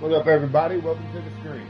What up, everybody? Welcome to the screen.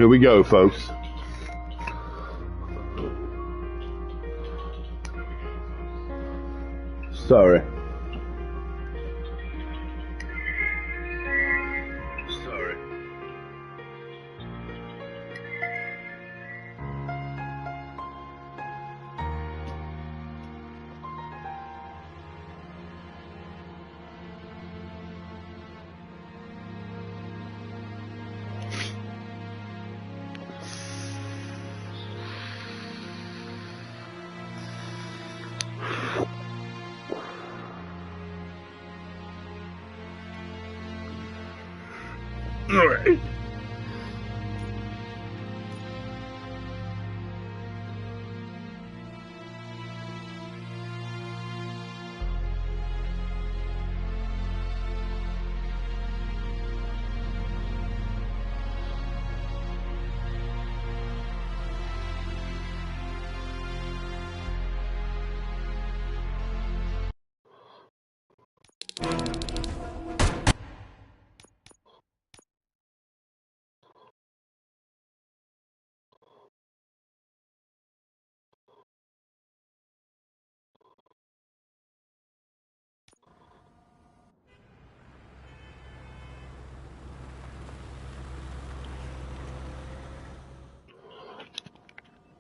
Here we go, folks. Sorry. All right.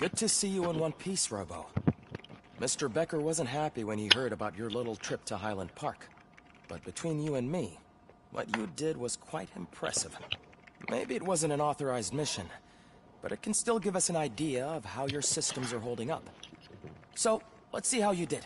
Good to see you in one piece, Robo. Mr. Becker wasn't happy when he heard about your little trip to Highland Park. But between you and me, what you did was quite impressive. Maybe it wasn't an authorized mission, but it can still give us an idea of how your systems are holding up. So, let's see how you did.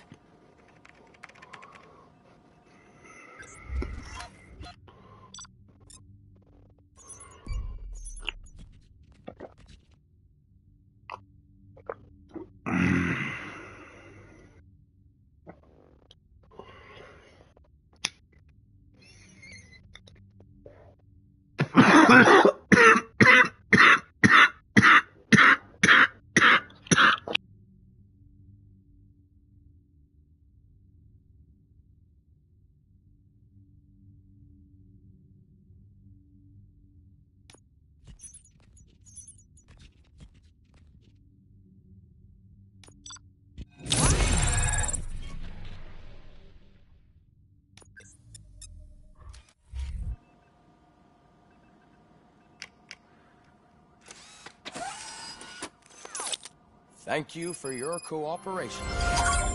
Thank you for your cooperation.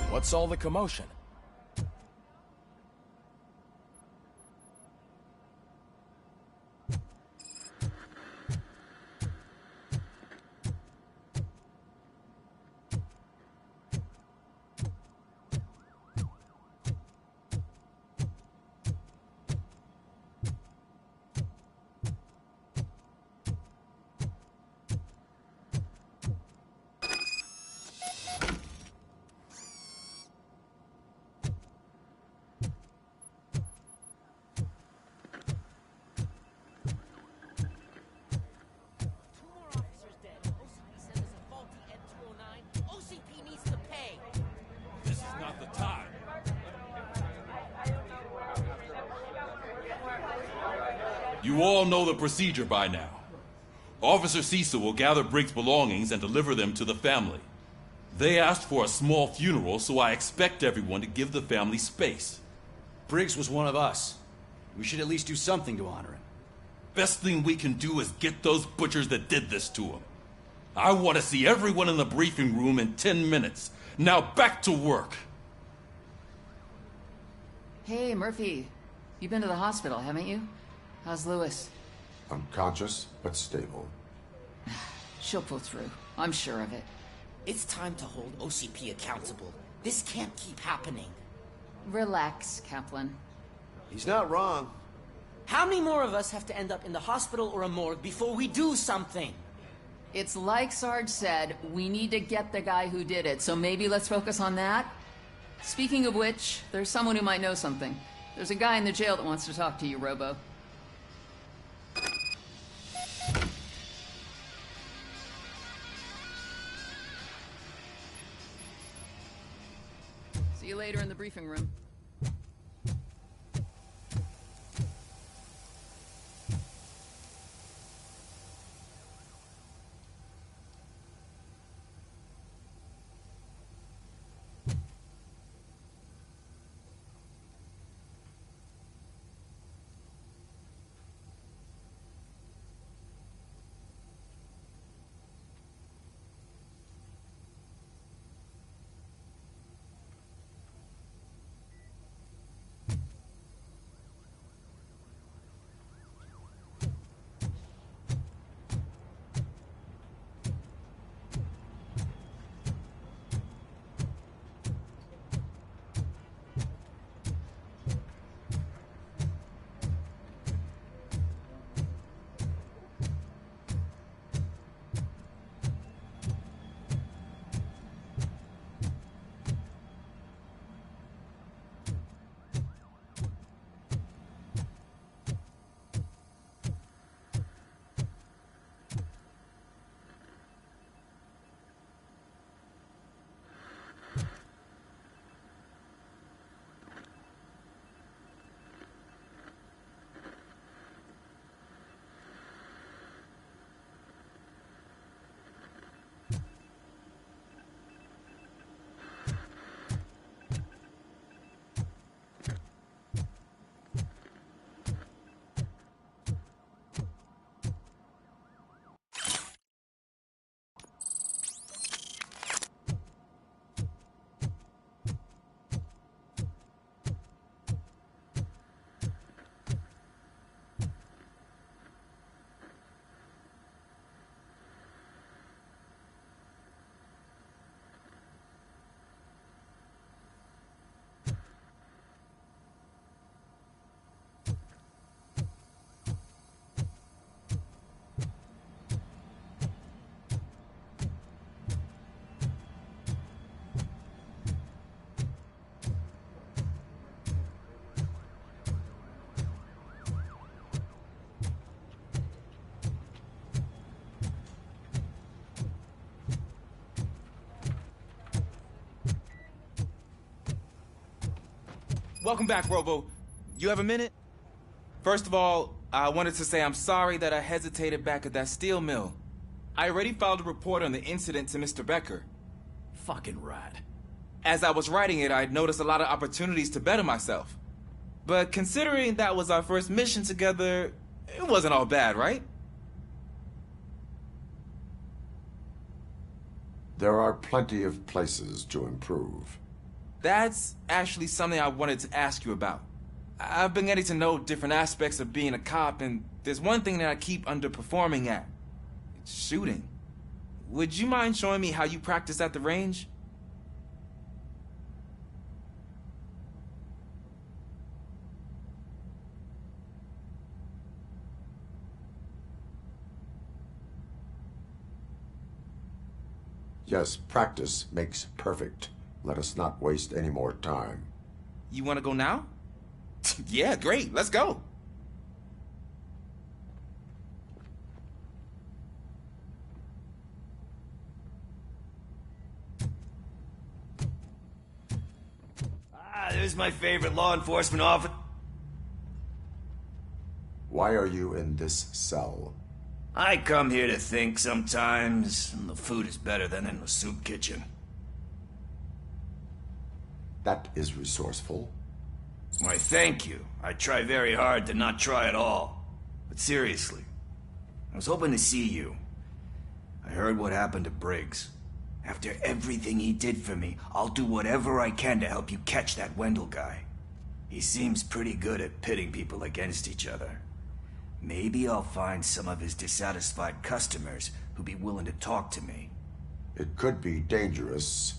What's all the commotion? You all know the procedure by now. Officer Cecil will gather Briggs' belongings and deliver them to the family. They asked for a small funeral, so I expect everyone to give the family space. Briggs was one of us. We should at least do something to honor him. Best thing we can do is get those butchers that did this to him. I want to see everyone in the briefing room in 10 minutes. Now back to work. Hey, Murphy. You've been to the hospital, haven't you? How's Lewis? I'm conscious, but stable. She'll pull through. I'm sure of it. It's time to hold OCP accountable. This can't keep happening. Relax, Kaplan. He's not wrong. How many more of us have to end up in the hospital or a morgue before we do something? It's like Sarge said, we need to get the guy who did it, so maybe let's focus on that? Speaking of which, there's someone who might know something. There's a guy in the jail that wants to talk to you, Robo. See you later in the briefing room. Welcome back, Robo. You have a minute? First of all, I wanted to say I'm sorry that I hesitated back at that steel mill. I already filed a report on the incident to Mr. Becker. Fucking rad. As I was writing it, I'd noticed a lot of opportunities to better myself. But considering that was our first mission together, it wasn't all bad, right? There are plenty of places to improve. That's actually something I wanted to ask you about. I've been getting to know different aspects of being a cop, and there's one thing that I keep underperforming at. It's shooting. Would you mind showing me how you practice at the range? Yes, practice makes perfect. Let us not waste any more time. You want to go now? Yeah, great. Let's go. There's my favorite law enforcement officer. Why are you in this cell? I come here to think sometimes, and the food is better than in the soup kitchen. That is resourceful. Why, thank you. I try very hard to not try at all. But seriously, I was hoping to see you. I heard what happened to Briggs. After everything he did for me, I'll do whatever I can to help you catch that Wendell guy. He seems pretty good at pitting people against each other. Maybe I'll find some of his dissatisfied customers who'd be willing to talk to me. It could be dangerous.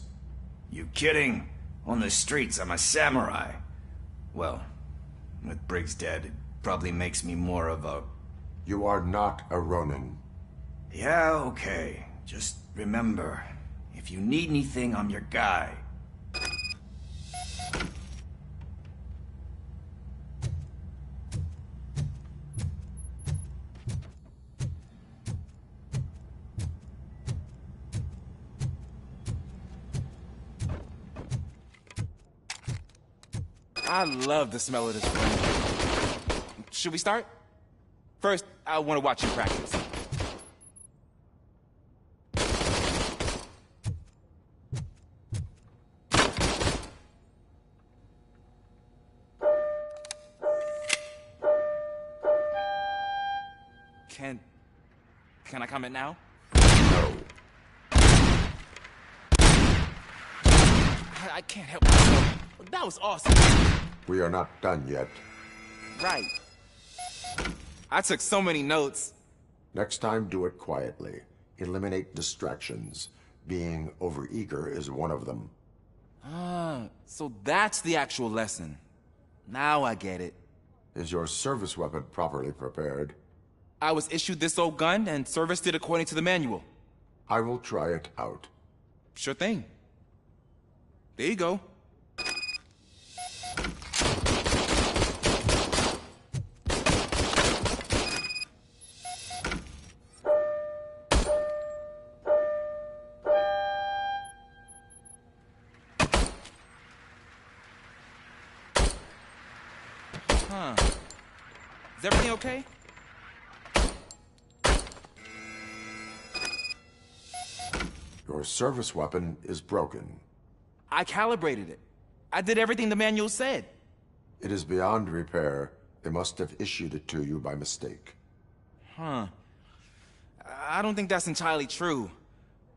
You kidding? On the streets, I'm a samurai. Well, with Briggs dead, it probably makes me more of a... You are not a Ronin. Yeah, okay. Just remember, if you need anything, I'm your guy. I love the smell of this room. Should we start? First, I want to watch you practice. Can I comment now? No. I can't help myself. That was awesome. We are not done yet. Right. I took so many notes. Next time, do it quietly. Eliminate distractions. Being overeager is one of them. Ah, so that's the actual lesson. Now I get it. Is your service weapon properly prepared? I was issued this old gun and serviced it according to the manual. I will try it out. Sure thing. There you go. Huh. Is everything okay? Your service weapon is broken. I calibrated it. I did everything the manual said. It is beyond repair. They must have issued it to you by mistake. Huh. I don't think that's entirely true.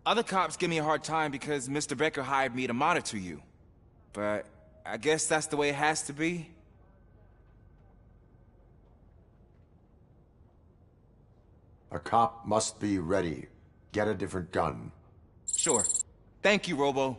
Other cops give me a hard time because Mr. Becker hired me to monitor you. But I guess that's the way it has to be. A cop must be ready. Get a different gun. Sure. Thank you, Robo.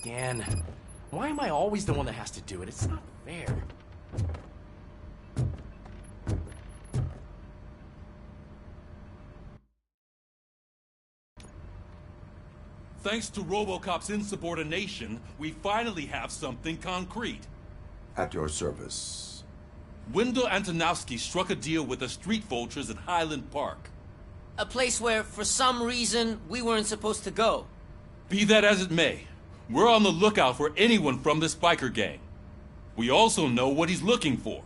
Again. Why am I always the one that has to do it? It's not fair. Thanks to Robocop's insubordination, we finally have something concrete. At your service. Wendell Antonowski struck a deal with the street vultures at Highland Park. A place where, for some reason, we weren't supposed to go. Be that as it may, we're on the lookout for anyone from this biker gang. We also know what he's looking for.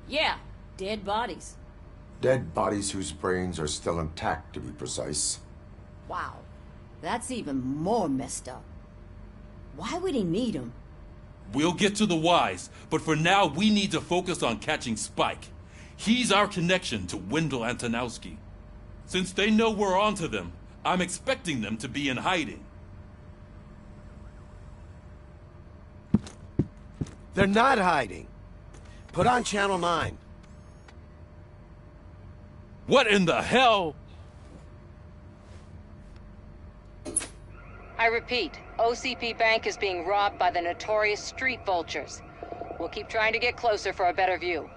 Yeah, dead bodies. Dead bodies whose brains are still intact, to be precise. Wow, that's even more messed up. Why would he need them? We'll get to the whys, but for now we need to focus on catching Spike. He's our connection to Wendell Antonowski. Since they know we're onto them, I'm expecting them to be in hiding. They're not hiding. Put on Channel 9. What in the hell? I repeat, OCP Bank is being robbed by the notorious street vultures. We'll keep trying to get closer for a better view.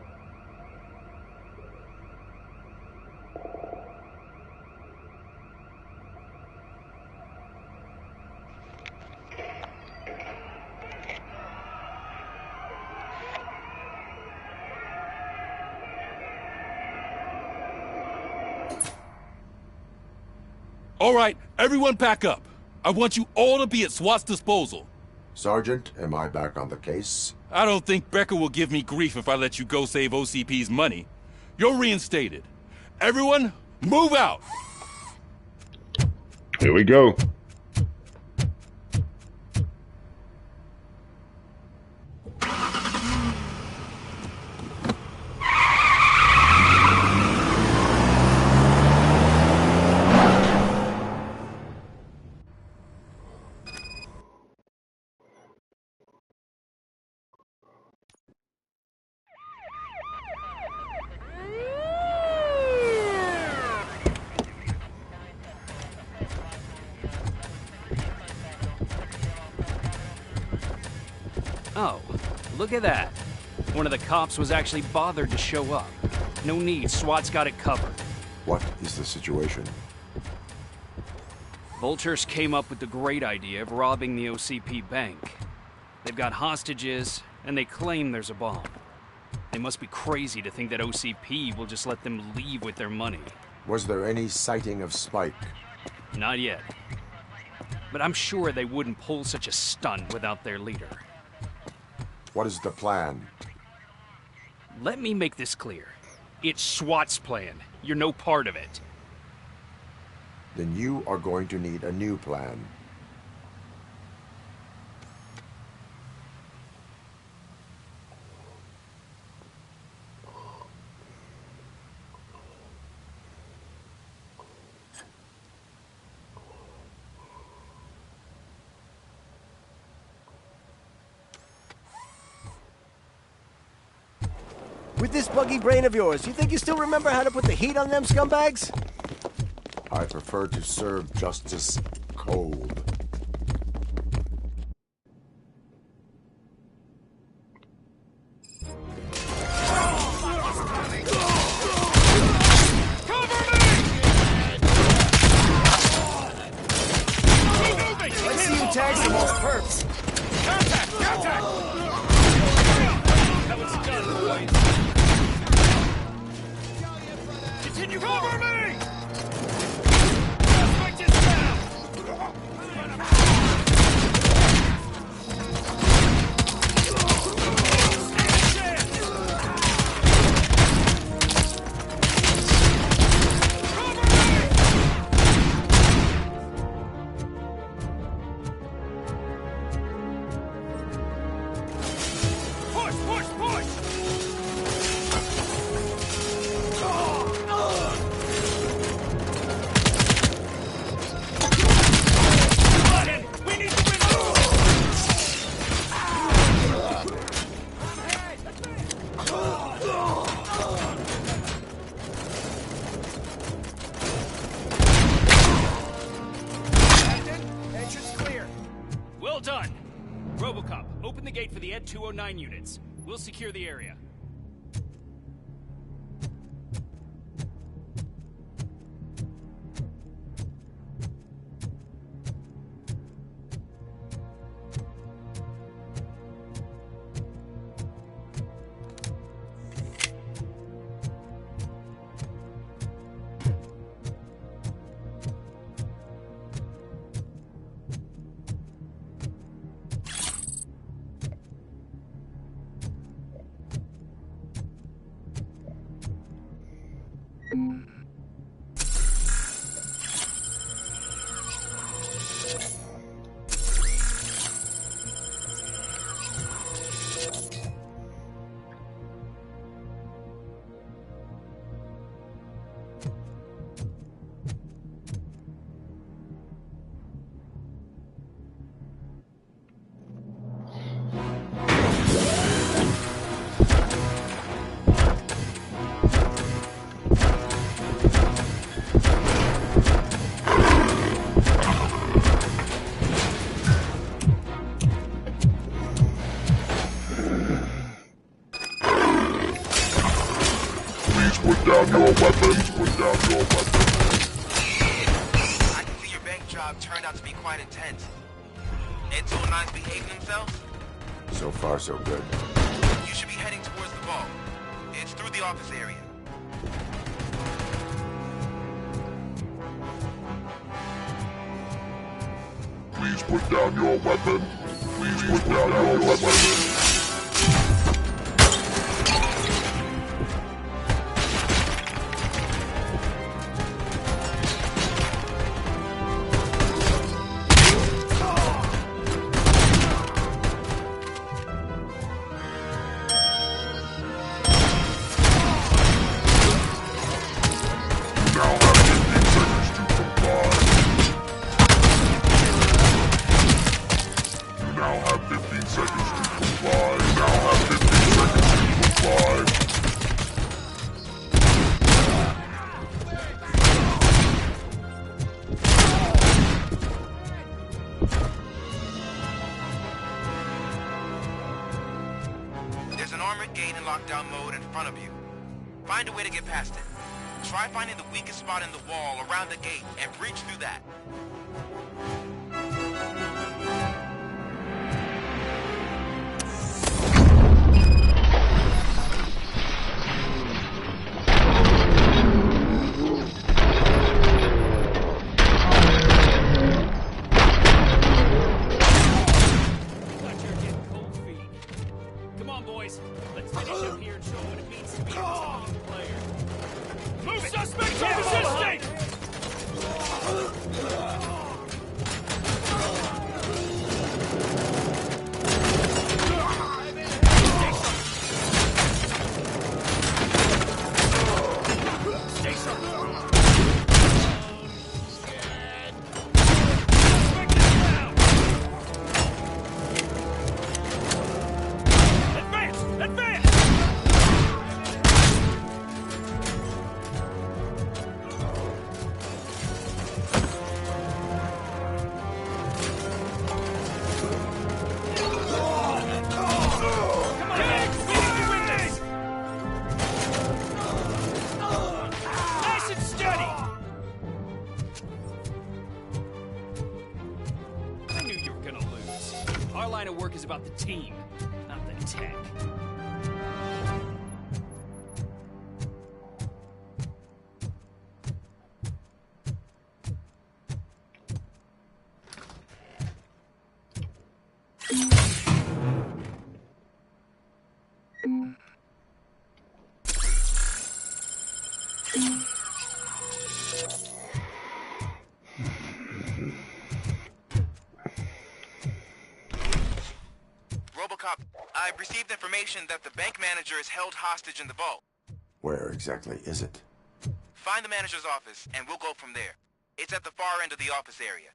All right, everyone back up. I want you all to be at SWAT's disposal. Sergeant, am I back on the case? I don't think Becker will give me grief if I let you go save OCP's money. You're reinstated. Everyone, move out! Here we go. Oh, look at that. One of the cops was actually bothered to show up. No need, SWAT's got it covered. What is the situation? Vultures came up with the great idea of robbing the OCP bank. They've got hostages, and they claim there's a bomb. They must be crazy to think that OCP will just let them leave with their money. Was there any sighting of Spike? Not yet. But I'm sure they wouldn't pull such a stunt without their leader. What is the plan? Let me make this clear. It's SWAT's plan. You're no part of it. Then you are going to need a new plan. With this buggy brain of yours, you think you still remember how to put the heat on them scumbags? I prefer to serve justice cold. Let's see you tag some more perps. Contact! Contact! That was done, boys. Continue cover me! Suspect is down! Push, push, push! Entrance clear. Well done. Robocop, open the gate for the Ed 209 units. We'll secure the area. put down your weapons. Put down your weapons. I can see your bank job turned out to be quite intense. N209's behaving themselves? So far, so good. You should be heading towards the vault. It's through the office area. Please put down your weapon. Please put down your weapon. There's an armored gate in lockdown mode in front of you. Find a way to get past it. Try finding the weakest spot in the wall around the gate and breach through that. Let's finish up here and show what it means to be a team player. Move suspects are resisting! Stay sharp. Our line of work is about the team, not the tech. Robocop, I've received information that the bank manager is held hostage in the vault. Where exactly is it? Find the manager's office, and we'll go from there. It's at the far end of the office area.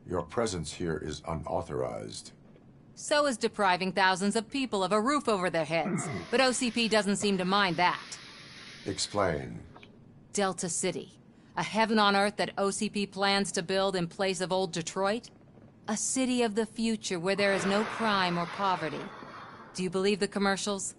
Your presence here is unauthorized. So is depriving thousands of people of a roof over their heads. But OCP doesn't seem to mind that. Explain. Delta City. A heaven on earth that OCP plans to build in place of old Detroit? A city of the future where there is no crime or poverty. Do you believe the commercials?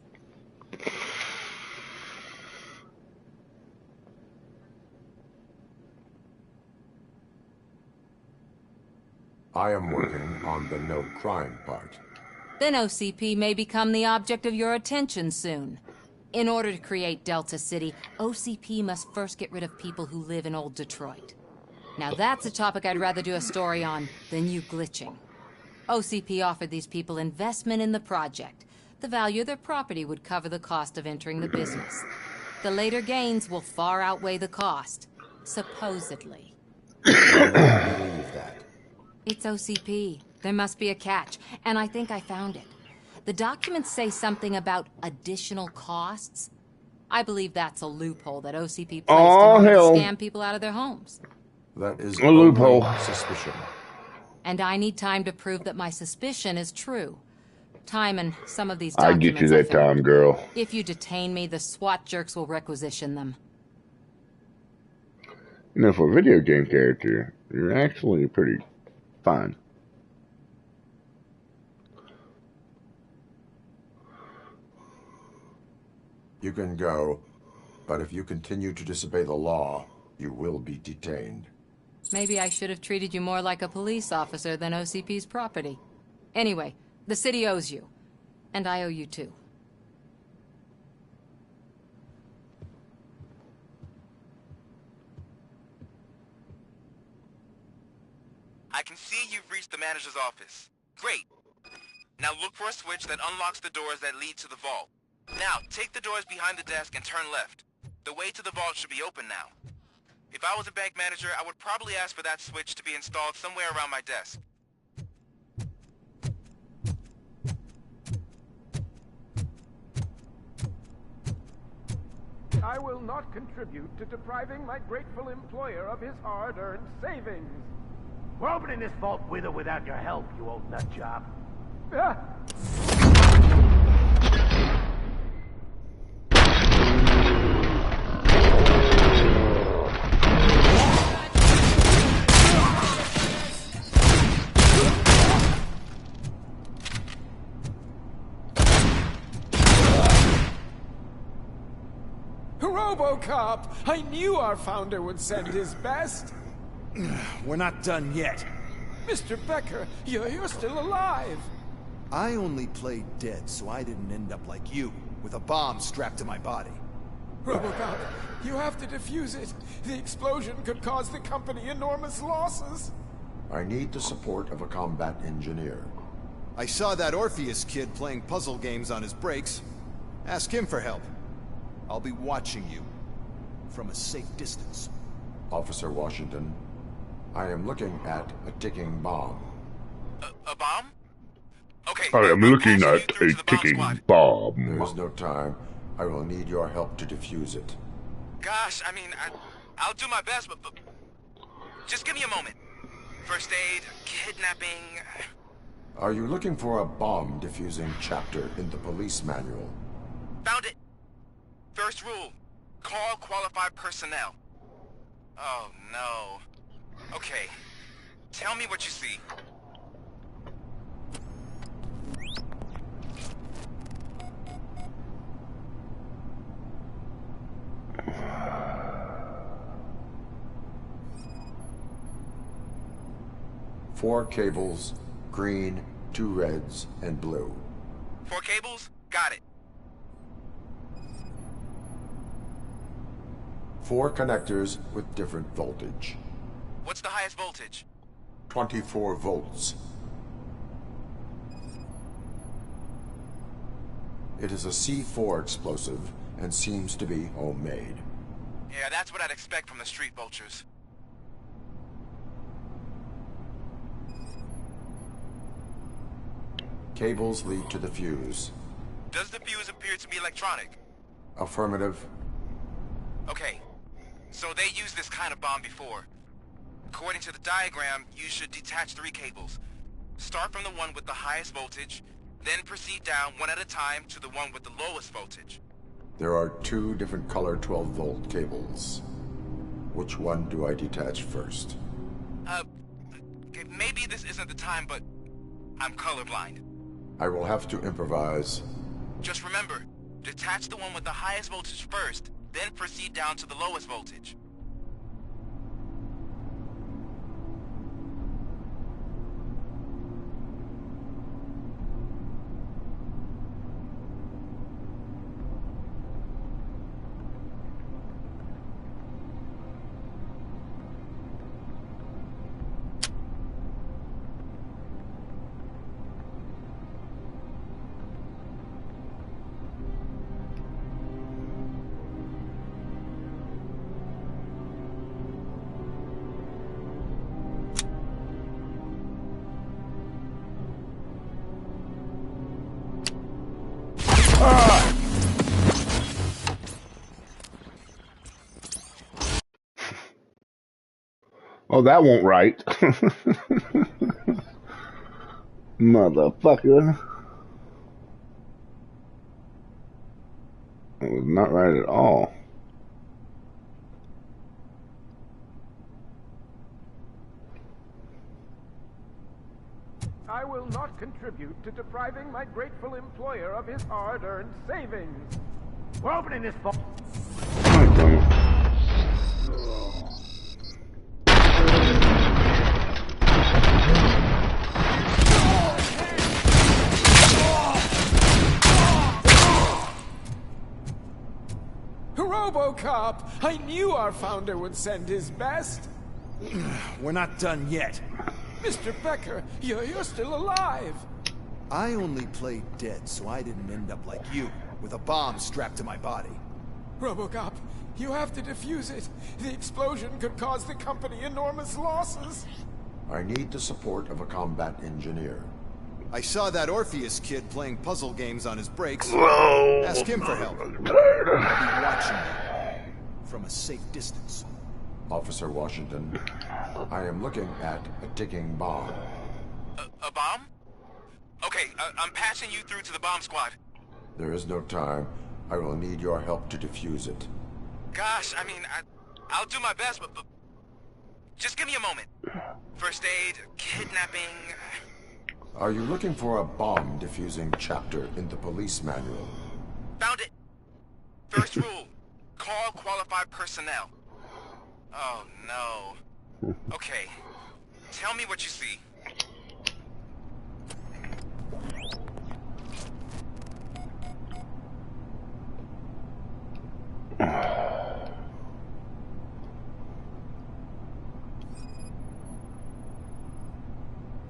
I am working on the no crime part. Then OCP may become the object of your attention soon. In order to create Delta City, OCP must first get rid of people who live in old Detroit. Now that's a topic I'd rather do a story on than you glitching. OCP offered these people investment in the project. The value of their property would cover the cost of entering the business. The later gains will far outweigh the cost, supposedly. I don't believe that. It's OCP. There must be a catch, and I think I found it. The documents say something about additional costs. I believe that's a loophole that OCP placed in order to scam people out of their homes. That is a loophole. Suspicion. And I need time to prove that my suspicion is true. Time and some of these I documents get you that time, girl. If you detain me, the SWAT jerks will requisition them. You know, for a video game character, you're actually pretty fine. You can go, but if you continue to disobey the law, you will be detained. Maybe I should have treated you more like a police officer than OCP's property. Anyway, the city owes you. And I owe you too. I can see you've reached the manager's office. Great. Now look for a switch that unlocks the doors that lead to the vault. Now, take the doors behind the desk and turn left. The way to the vault should be open now. If I was a bank manager, I would probably ask for that switch to be installed somewhere around my desk. I will not contribute to depriving my grateful employer of his hard-earned savings. We're opening this vault with or without your help, you old nut job. Robocop! I knew our founder would send his best. We're not done yet. Mr. Becker, you're still alive. I only played dead so I didn't end up like you, with a bomb strapped to my body. Robocop, you have to defuse it. The explosion could cause the company enormous losses. I need the support of a combat engineer. I saw that Orpheus kid playing puzzle games on his breaks. Ask him for help. I'll be watching you from a safe distance. Officer Washington, I am looking at a ticking bomb. A bomb? Okay. I am looking at a ticking bomb. There's no time. I will need your help to defuse it. Gosh, I mean, I'll do my best, but just give me a moment. First aid, kidnapping... Are you looking for a bomb defusing chapter in the police manual? Found it. First rule, call qualified personnel. Oh, no. Okay, tell me what you see. Four cables, green, 2 reds, and blue. 4 cables? Got it. 4 connectors with different voltage. What's the highest voltage? 24 volts. It is a C4 explosive and seems to be homemade. Yeah, that's what I'd expect from the street vultures. Cables lead to the fuse. Does the fuse appear to be electronic? Affirmative. Okay, so they used this kind of bomb before. According to the diagram, you should detach 3 cables. Start from the one with the highest voltage, then proceed down one at a time to the one with the lowest voltage. There are 2 different color 12-volt cables. Which one do I detach first? Okay, maybe this isn't the time, but I'm colorblind. I will have to improvise. Just remember, detach the one with the highest voltage first, then proceed down to the lowest voltage. Oh, that won't right. Motherfucker. It was not right at all. I will not contribute to depriving my grateful employer of his hard-earned savings. We're opening this vault. Robocop! I knew our founder would send his best. We're not done yet. Mr. Becker, you're still alive. I only played dead so I didn't end up like you, with a bomb strapped to my body. Robocop, you have to defuse it. The explosion could cause the company enormous losses. I need the support of a combat engineer. I saw that Orpheus kid playing puzzle games on his breaks. Whoa. Ask him for help. I'll be watching you from a safe distance. Officer Washington, I am looking at a ticking bomb. A bomb? Okay, I'm passing you through to the bomb squad. There is no time. I will need your help to defuse it. Gosh, I mean, I'll do my best, but just give me a moment. First aid, kidnapping... Are you looking for a bomb defusing chapter in the police manual? Found it. First rule, call qualified personnel. Oh, no. Okay, tell me what you see.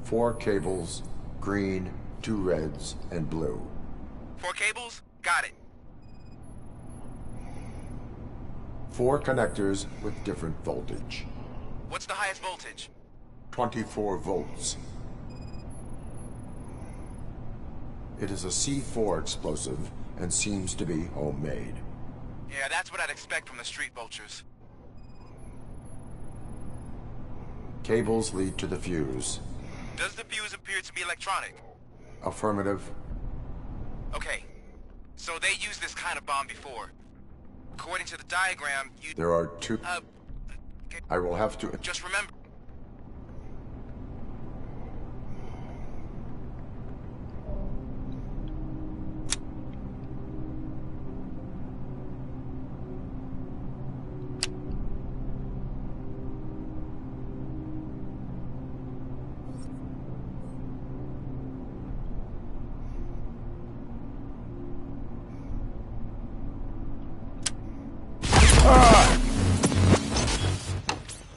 Four cables, green, 2 reds, and blue. 4 cables? Got it. 4 connectors with different voltage. What's the highest voltage? 24 volts. It is a C4 explosive and seems to be homemade. Yeah, that's what I'd expect from the street vultures. Cables lead to the fuse. Does the fuse appear to be electronic? Affirmative. Okay, so they used this kind of bomb before. According to the diagram, you... There are 2... okay. I will have to... Just remember...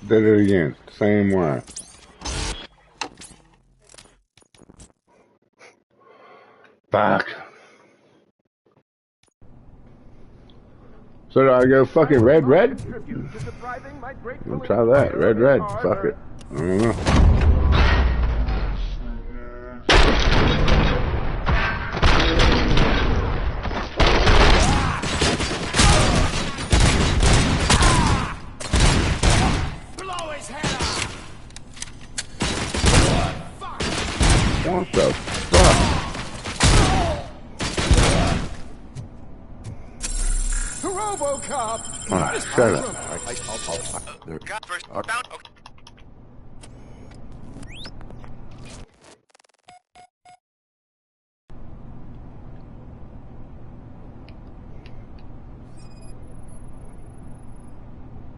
Did it again. Same way. Fuck. So do I go fucking red? I'll try that. Red. Fuck it. I don't know. What the fuck? Robocop! Ah, shut up.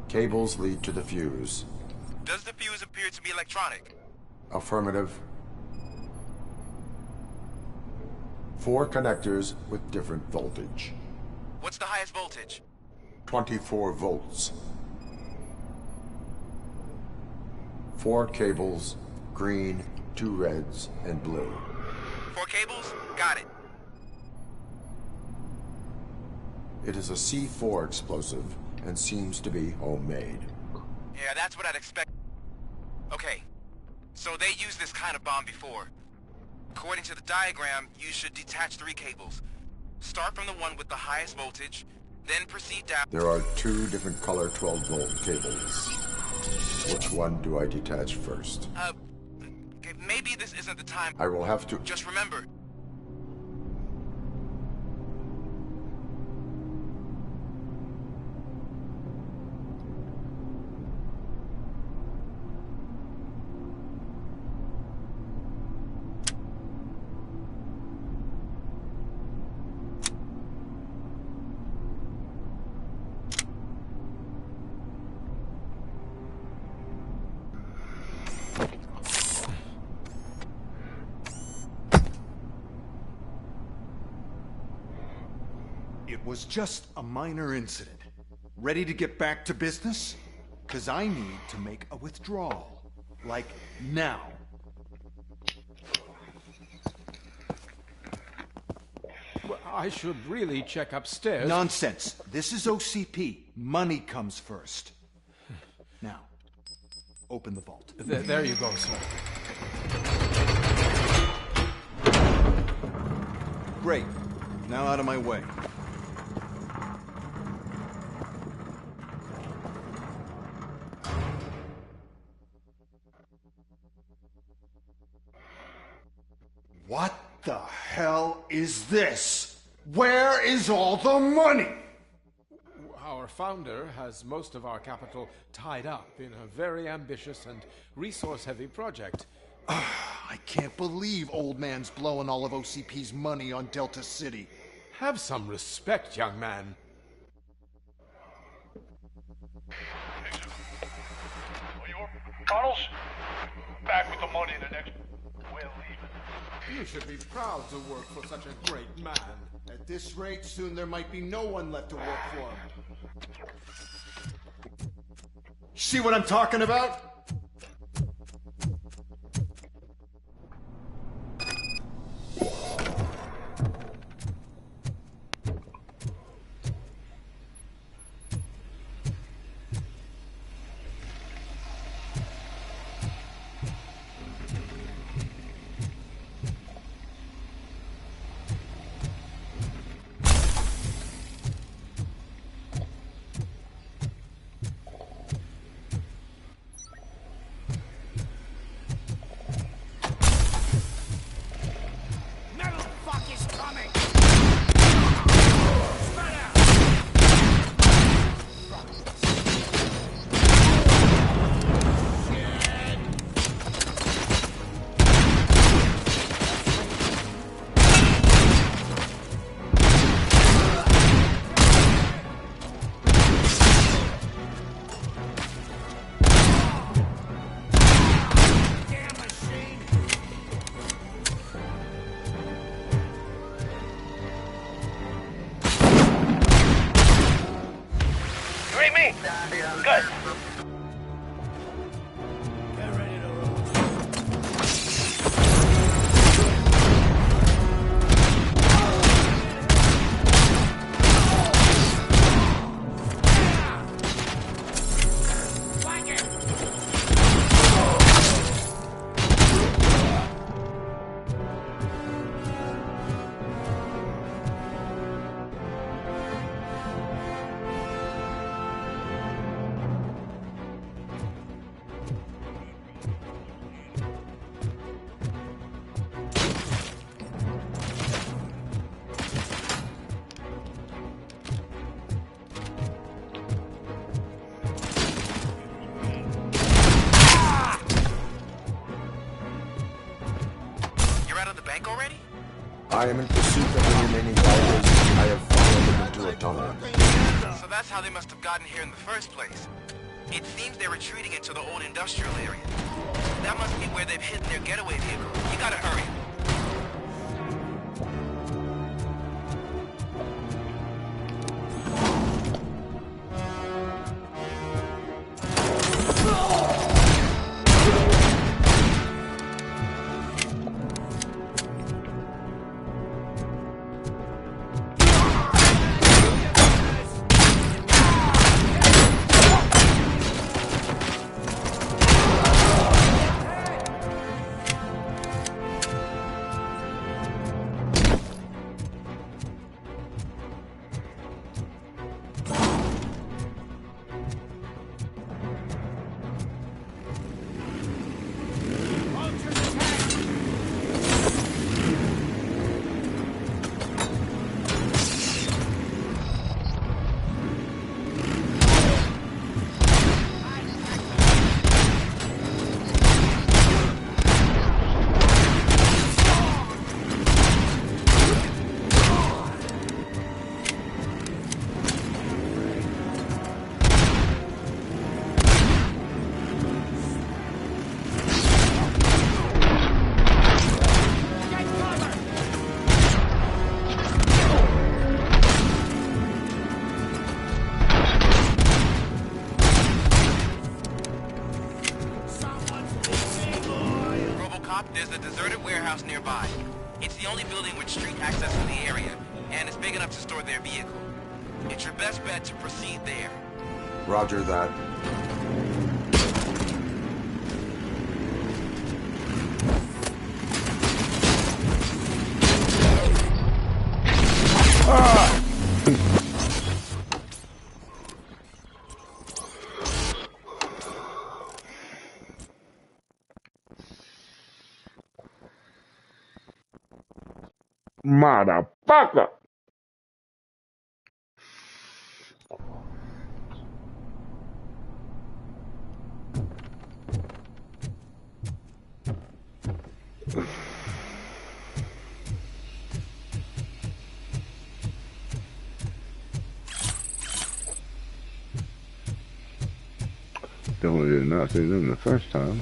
Cables lead to the fuse. Does the fuse appear to be electronic? Affirmative. 4 connectors with different voltage. What's the highest voltage? 24 volts. 4 cables, green, 2 reds, and blue. 4 cables? Got it. It is a C4 explosive and seems to be homemade. Yeah, that's what I'd expect. Okay, so they used this kind of bomb before. According to the diagram, you should detach 3 cables. Start from the one with the highest voltage, then proceed down. There are 2 different color 12-volt cables. Which one do I detach first? Maybe this isn't the time. I will have to... Just remember. It was just a minor incident. Ready to get back to business? 'Cause I need to make a withdrawal. Like, now. Well, I should really check upstairs. Nonsense. This is OCP. Money comes first. Now, open the vault. There you go, sir. Great. Now out of my way. What the hell is this? Where is all the money? Our founder has most of our capital tied up in a very ambitious and resource-heavy project. I can't believe old man's blowing all of OCP's money on Delta City. Have some respect, young man. Connells, back with the money in the next... We're leaving. You should be proud to work for such a great man. At this rate, soon there might be no one left to work for him. See what I'm talking about? Good. I am in pursuit of the remaining fighters. I have followed them into a tunnel. So that's how they must have gotten here in the first place. It seems they're retreating into the old industrial area. That must be where they've hidden their getaway vehicle. You gotta hurry. Robocop, there's a deserted warehouse nearby. It's the only building with street access to the area, and it's big enough to store their vehicle. It's your best bet to proceed there. Roger that. Motherfucker! Definitely did not see them the first time.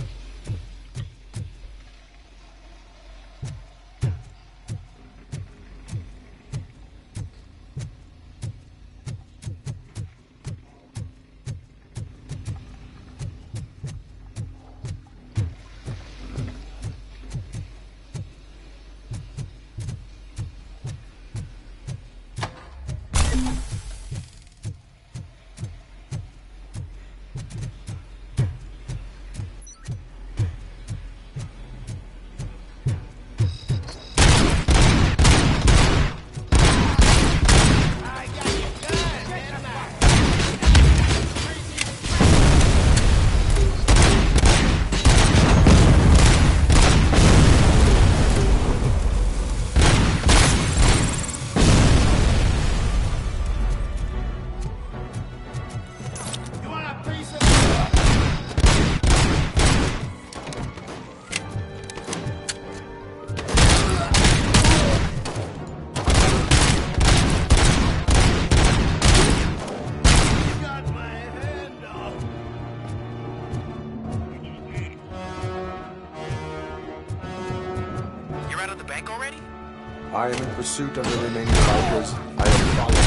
I am in pursuit of the remaining bikers. I am following.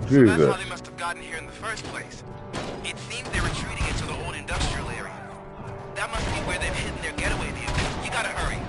So that's how they must have gotten here in the first place. It seems they're retreating into the old industrial area. That must be where they've hidden their getaway vehicle. You gotta hurry.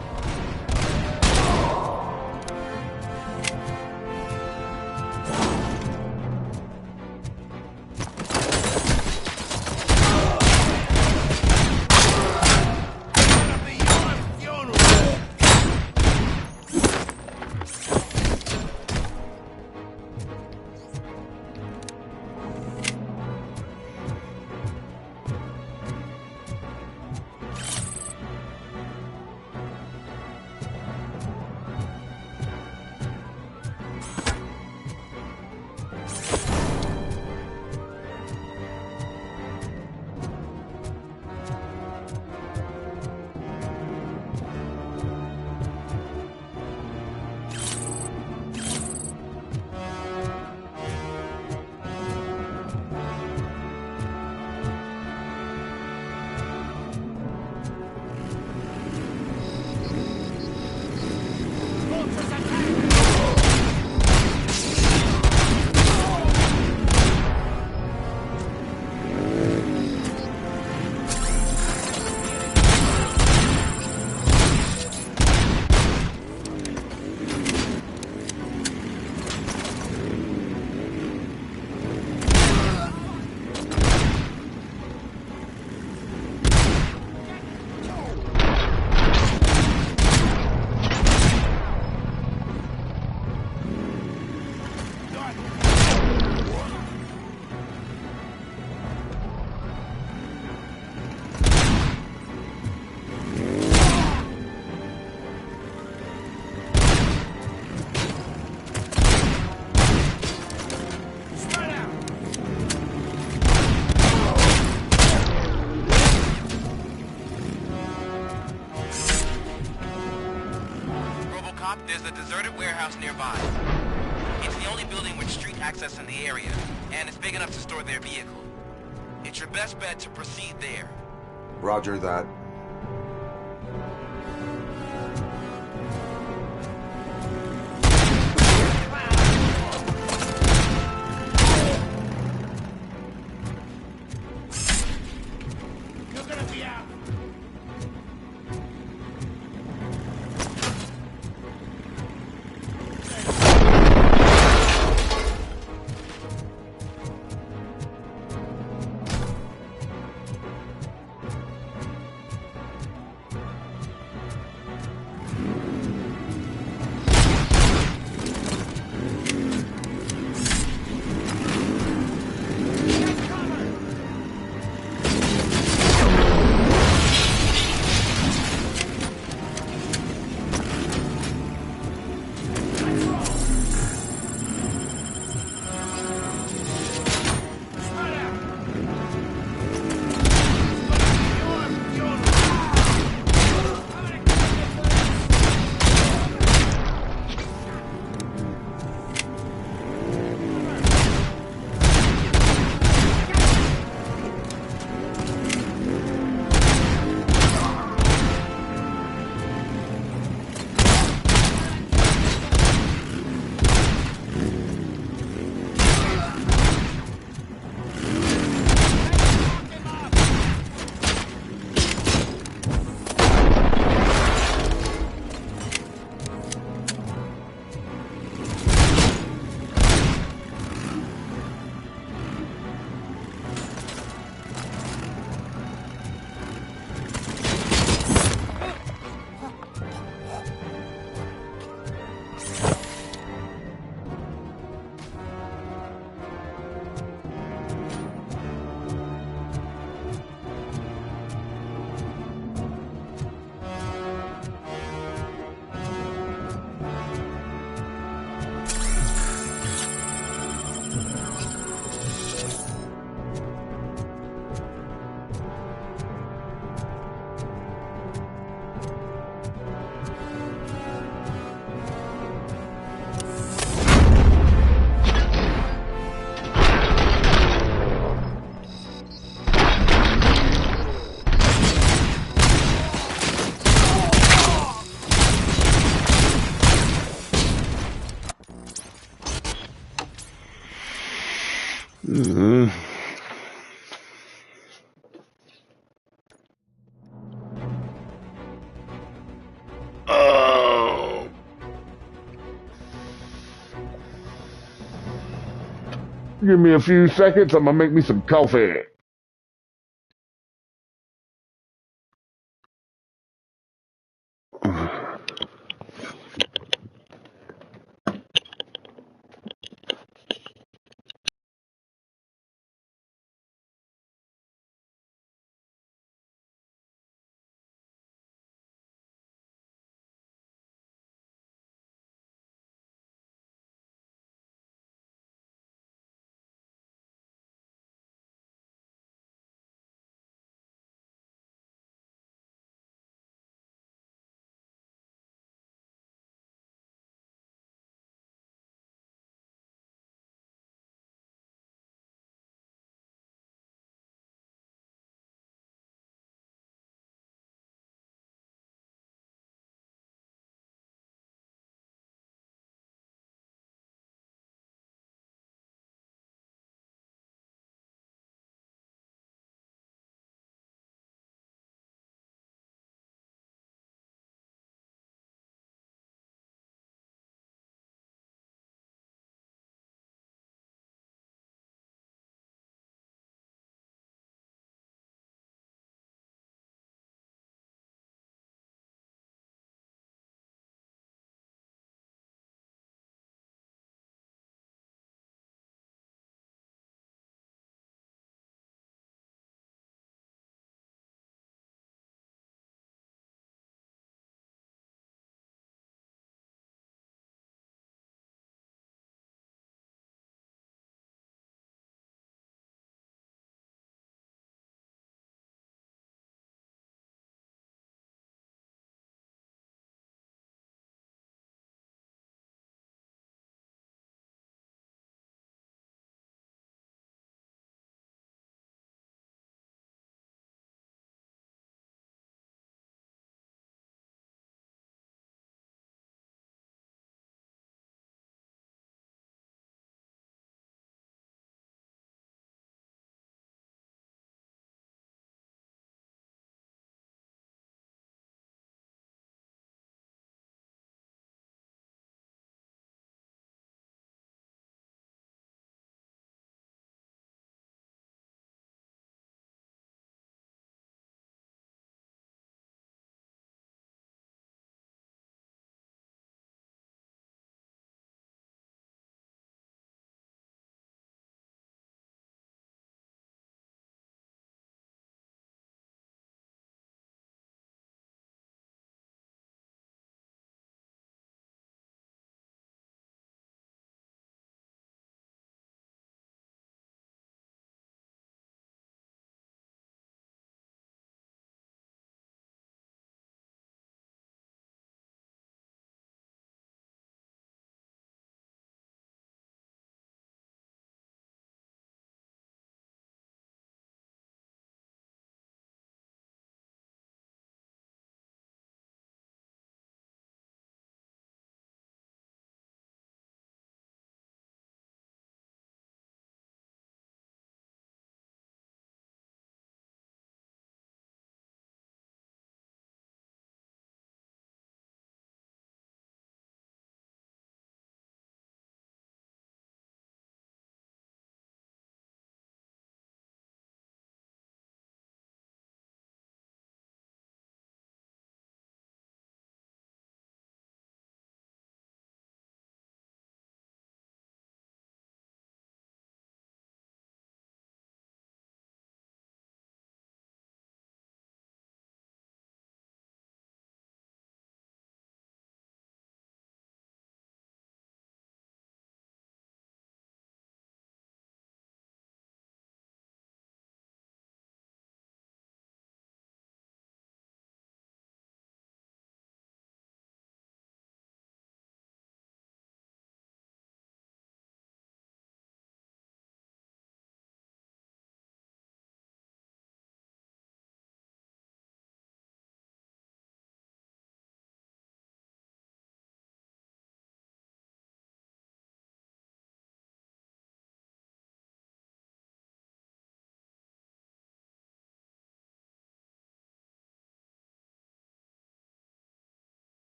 There's a deserted warehouse nearby. It's the only building with street access in the area, and it's big enough to store their vehicle. It's your best bet to proceed there. Roger that. You're gonna be out. Give me a few seconds. I'm gonna make me some coffee.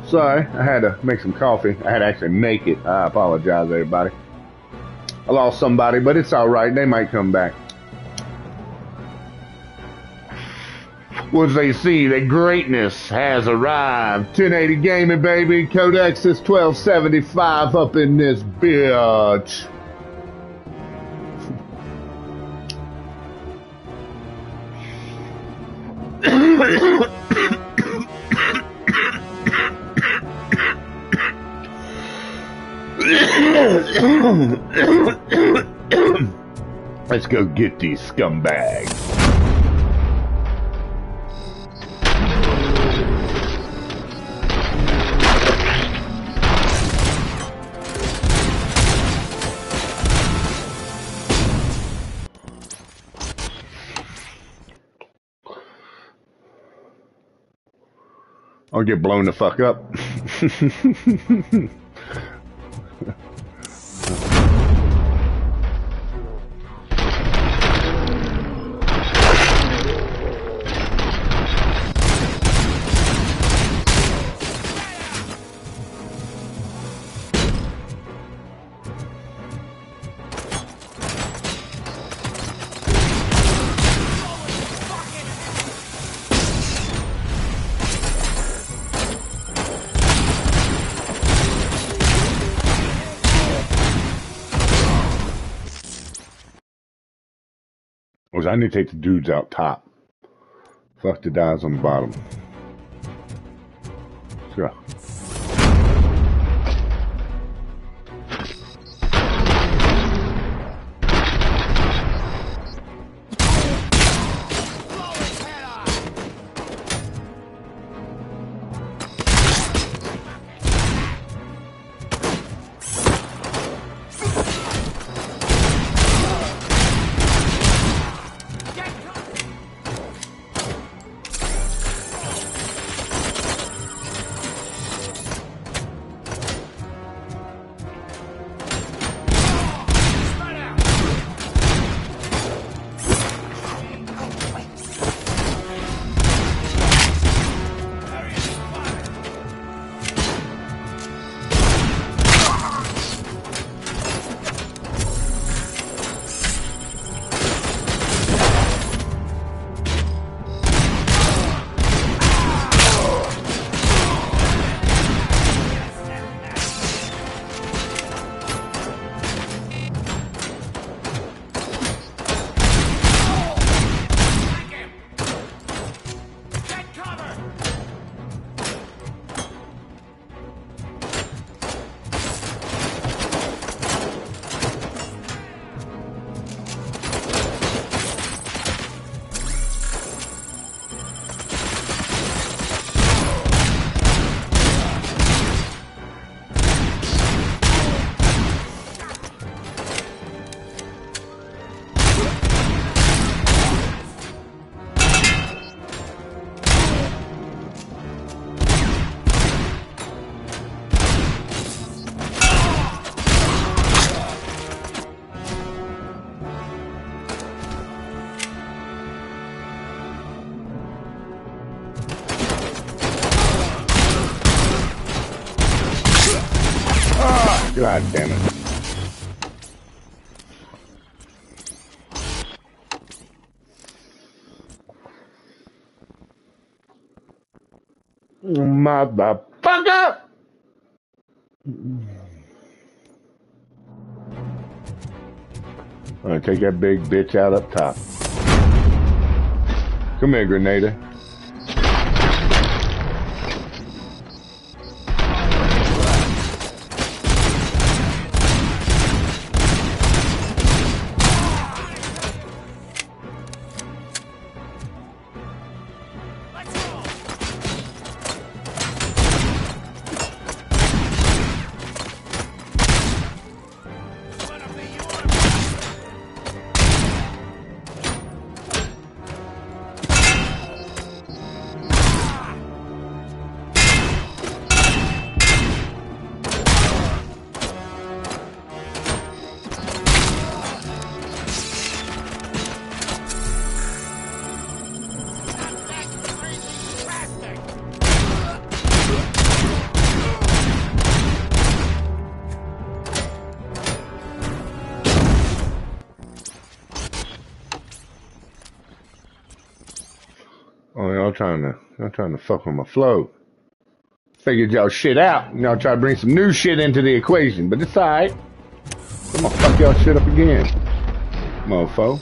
Sorry, I had to make some coffee. I had to actually make it. I apologize, everybody. I lost somebody, but it's alright. They might come back. Once they see that greatness has arrived. 1080 Gaming, baby. Codex is 1275 up in this bitch. Let's go get these scumbags. I'll get blown the fuck up. I need to take the dudes out top. Fuck the guys on the bottom. Sure. God damn it. Motherfucker! I'm gonna take that big bitch out up top. Come here, Grenada. trying to fuck with my flow. Figured y'all shit out, and y'all try to bring some new shit into the equation, but it's alright. I'm gonna fuck y'all shit up again, mofo.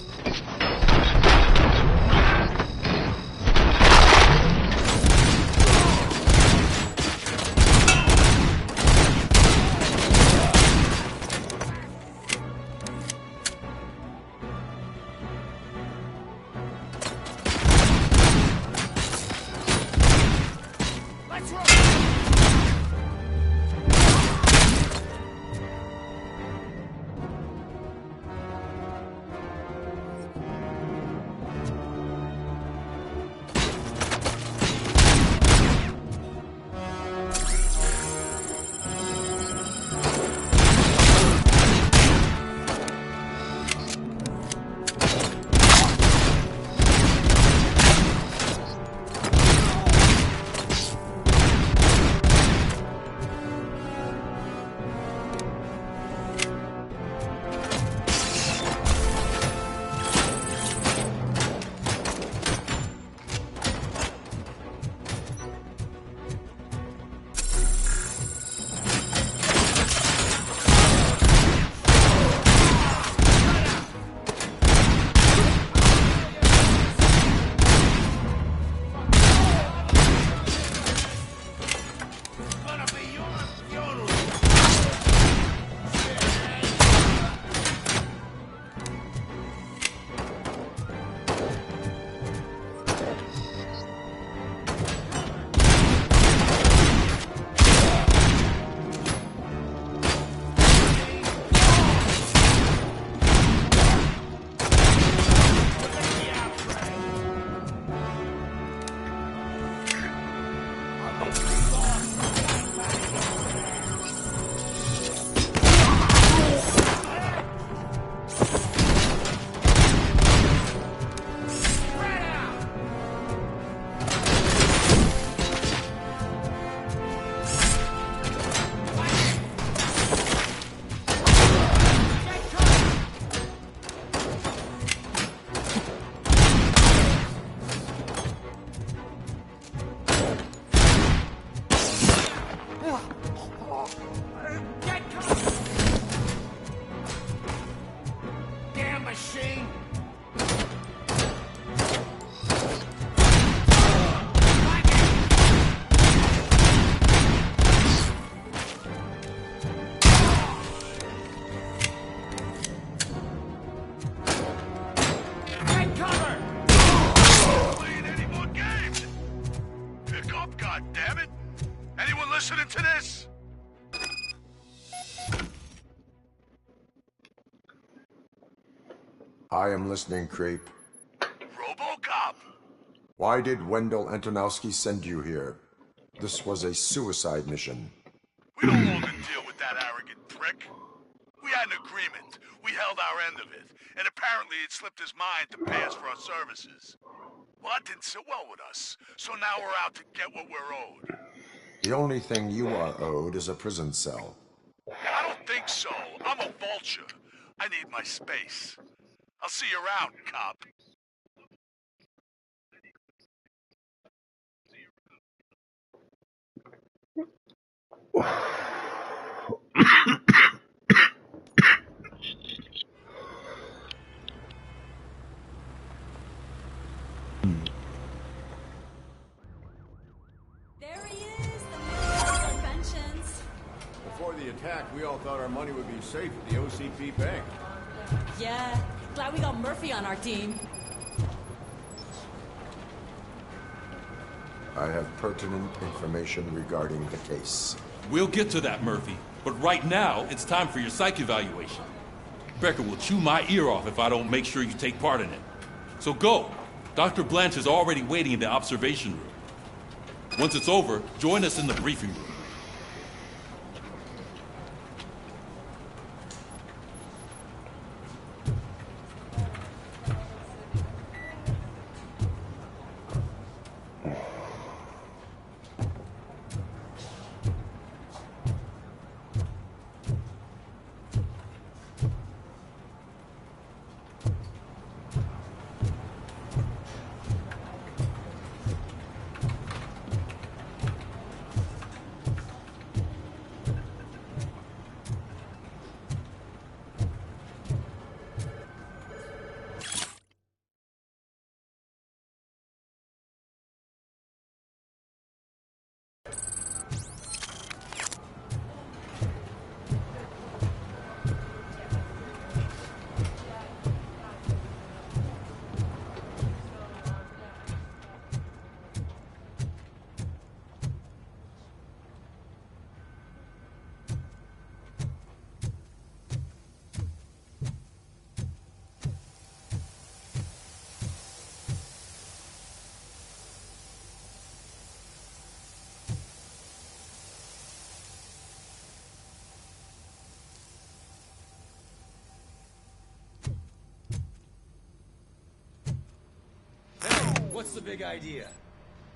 listening to this? I am listening, Creep. Robocop? Why did Wendell Antonowski send you here? This was a suicide mission. We don't want to deal with that arrogant prick. We had an agreement. We held our end of it. And apparently it slipped his mind to pay us for our services. Well, that didn't sit well with us. So now we're out to get what we're owed. The only thing you are owed is a prison cell. I don't think so. I'm a vulture. I need my space. I'll see you around, cop. There he is, the man of conventions. Before the attack, we all thought our money would be safe at the OCP bank. Yeah, glad we got Murphy on our team. I have pertinent information regarding the case. We'll get to that, Murphy. But right now, it's time for your psych evaluation. Becker will chew my ear off if I don't make sure you take part in it. So go. Dr. Blanche is already waiting in the observation room. Once it's over, join us in the briefing room. What's the big idea?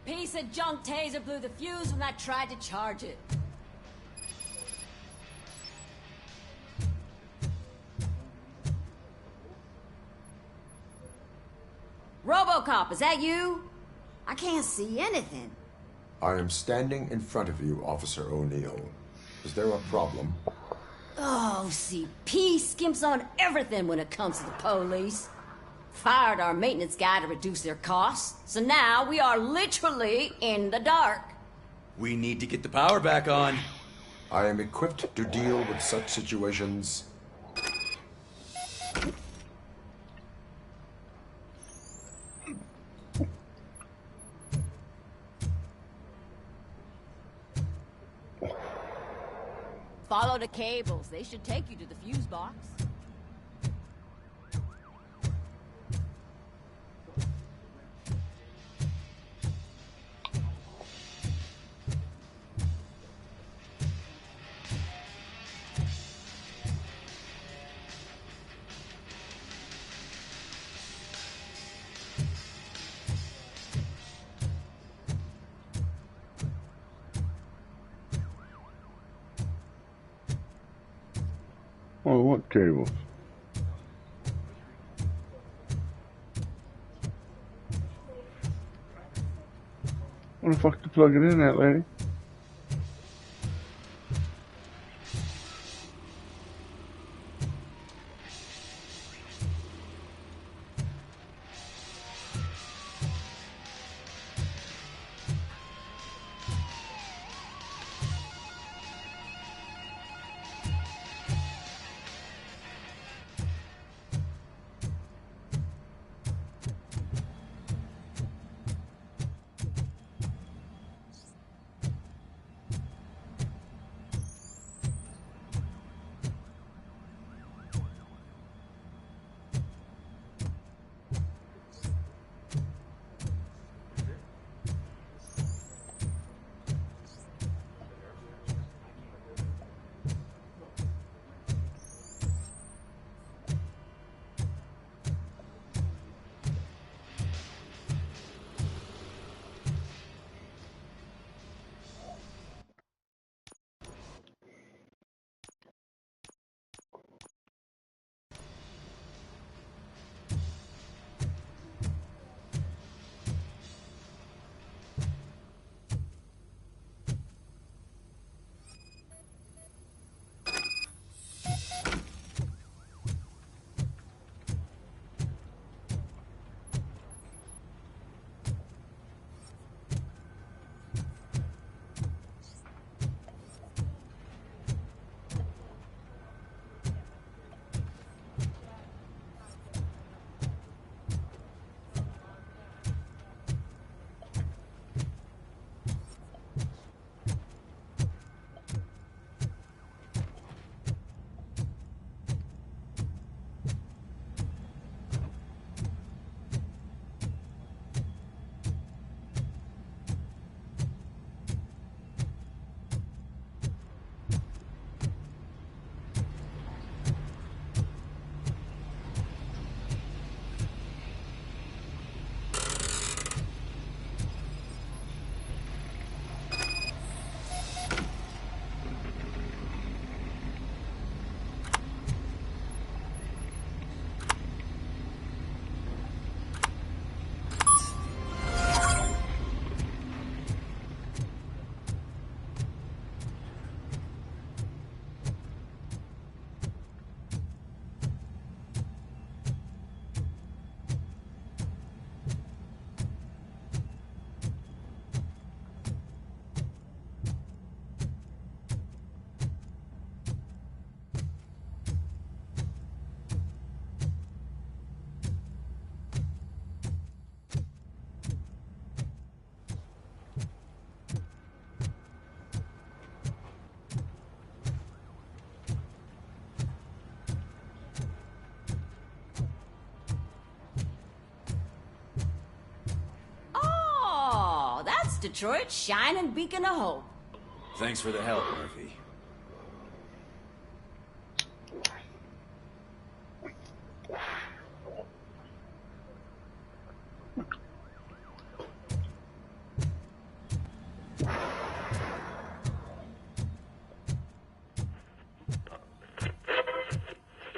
Piece of junk taser blew the fuse when I tried to charge it. Robocop, is that you? I can't see anything. I am standing in front of you, Officer O'Neill. Is there a problem? Oh, OCP skimps on everything when it comes to the police. Fired our maintenance guy to reduce their costs, so now we are literally in the dark. We need to get the power back on. I am equipped to deal with such situations. Follow the cables. They should take you to the fuse box. Oh, what cables? What the fuck to plug it in at, lady? Detroit's shining beacon of hope. Thanks for the help, Murphy.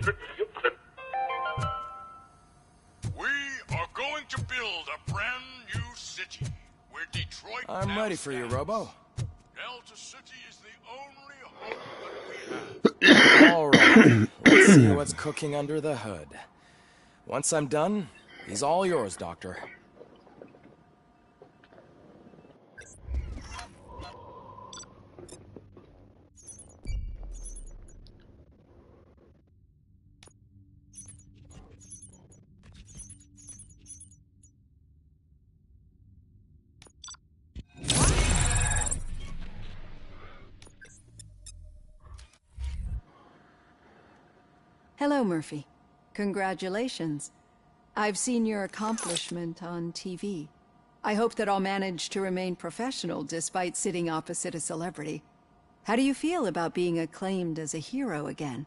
We are going to build a brand new city where Detroit. I'm ready for you, Robo. Delta City is the only hope that we have. All right, let's see what's cooking under the hood. Once I'm done, he's all yours, Doctor. Hello, Murphy. Congratulations. I've seen your accomplishment on TV. I hope that I'll manage to remain professional despite sitting opposite a celebrity. How do you feel about being acclaimed as a hero again?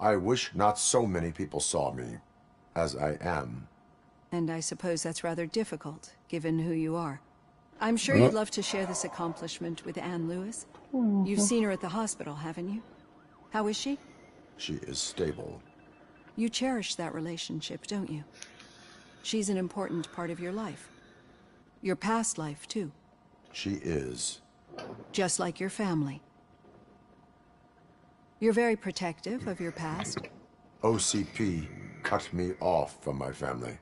I wish not so many people saw me as I am. And I suppose that's rather difficult, given who you are. I'm sure you'd love to share this accomplishment with Anne Lewis. You've seen her at the hospital, haven't you? How is she? She is stable. You cherish that relationship, don't you? She's an important part of your life. Your past life, too. She is. Just like your family. You're very protective of your past. OCP cut me off from my family.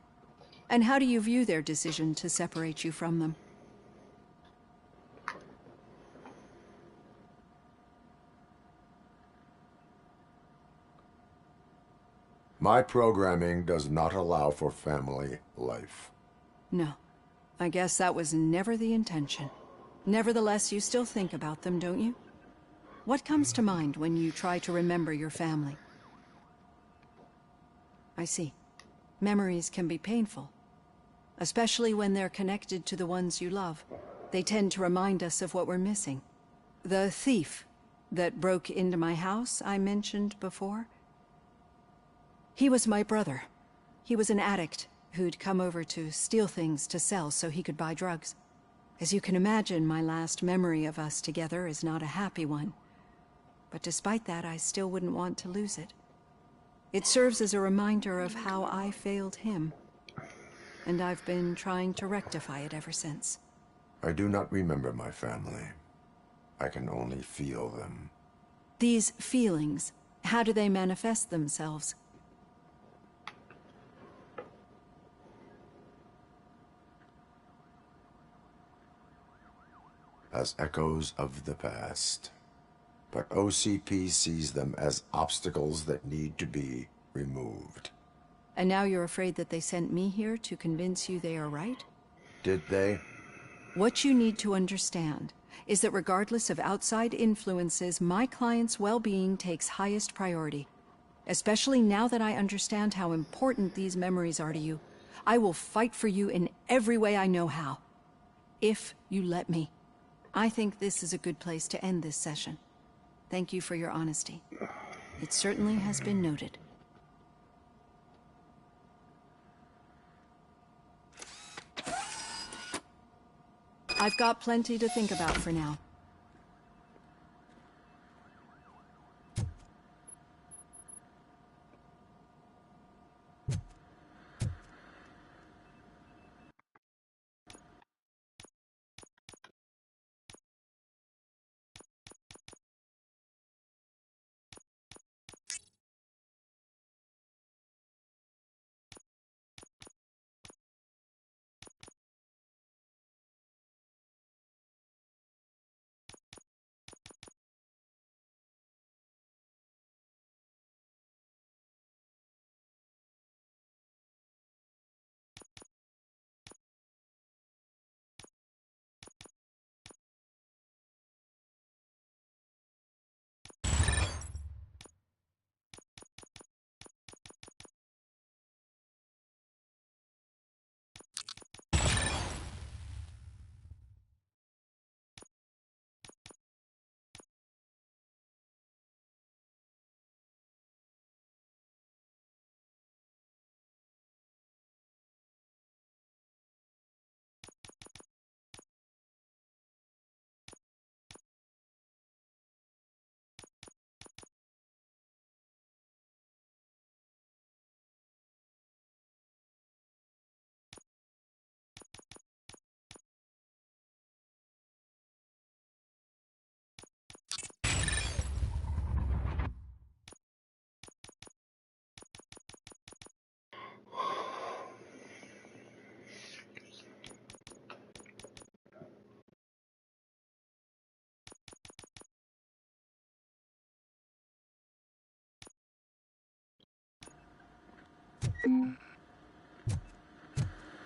And how do you view their decision to separate you from them? My programming does not allow for family life. No. I guess that was never the intention. Nevertheless, you still think about them, don't you? What comes to mind when you try to remember your family? I see. Memories can be painful, especially when they're connected to the ones you love. They tend to remind us of what we're missing. The thief that broke into my house I mentioned before, he was my brother. He was an addict who'd come over to steal things to sell so he could buy drugs. As you can imagine, my last memory of us together is not a happy one. But despite that, I still wouldn't want to lose it. It serves as a reminder of how I failed him. And I've been trying to rectify it ever since. I do not remember my family. I can only feel them. These feelings, how do they manifest themselves? As echoes of the past. But OCP sees them as obstacles that need to be removed. And now you're afraid that they sent me here to convince you they are right? Did they? What you need to understand is that regardless of outside influences, my client's well-being takes highest priority. Especially now that I understand how important these memories are to you. I will fight for you in every way I know how. If you let me. I think this is a good place to end this session. Thank you for your honesty. It certainly has been noted. I've got plenty to think about for now.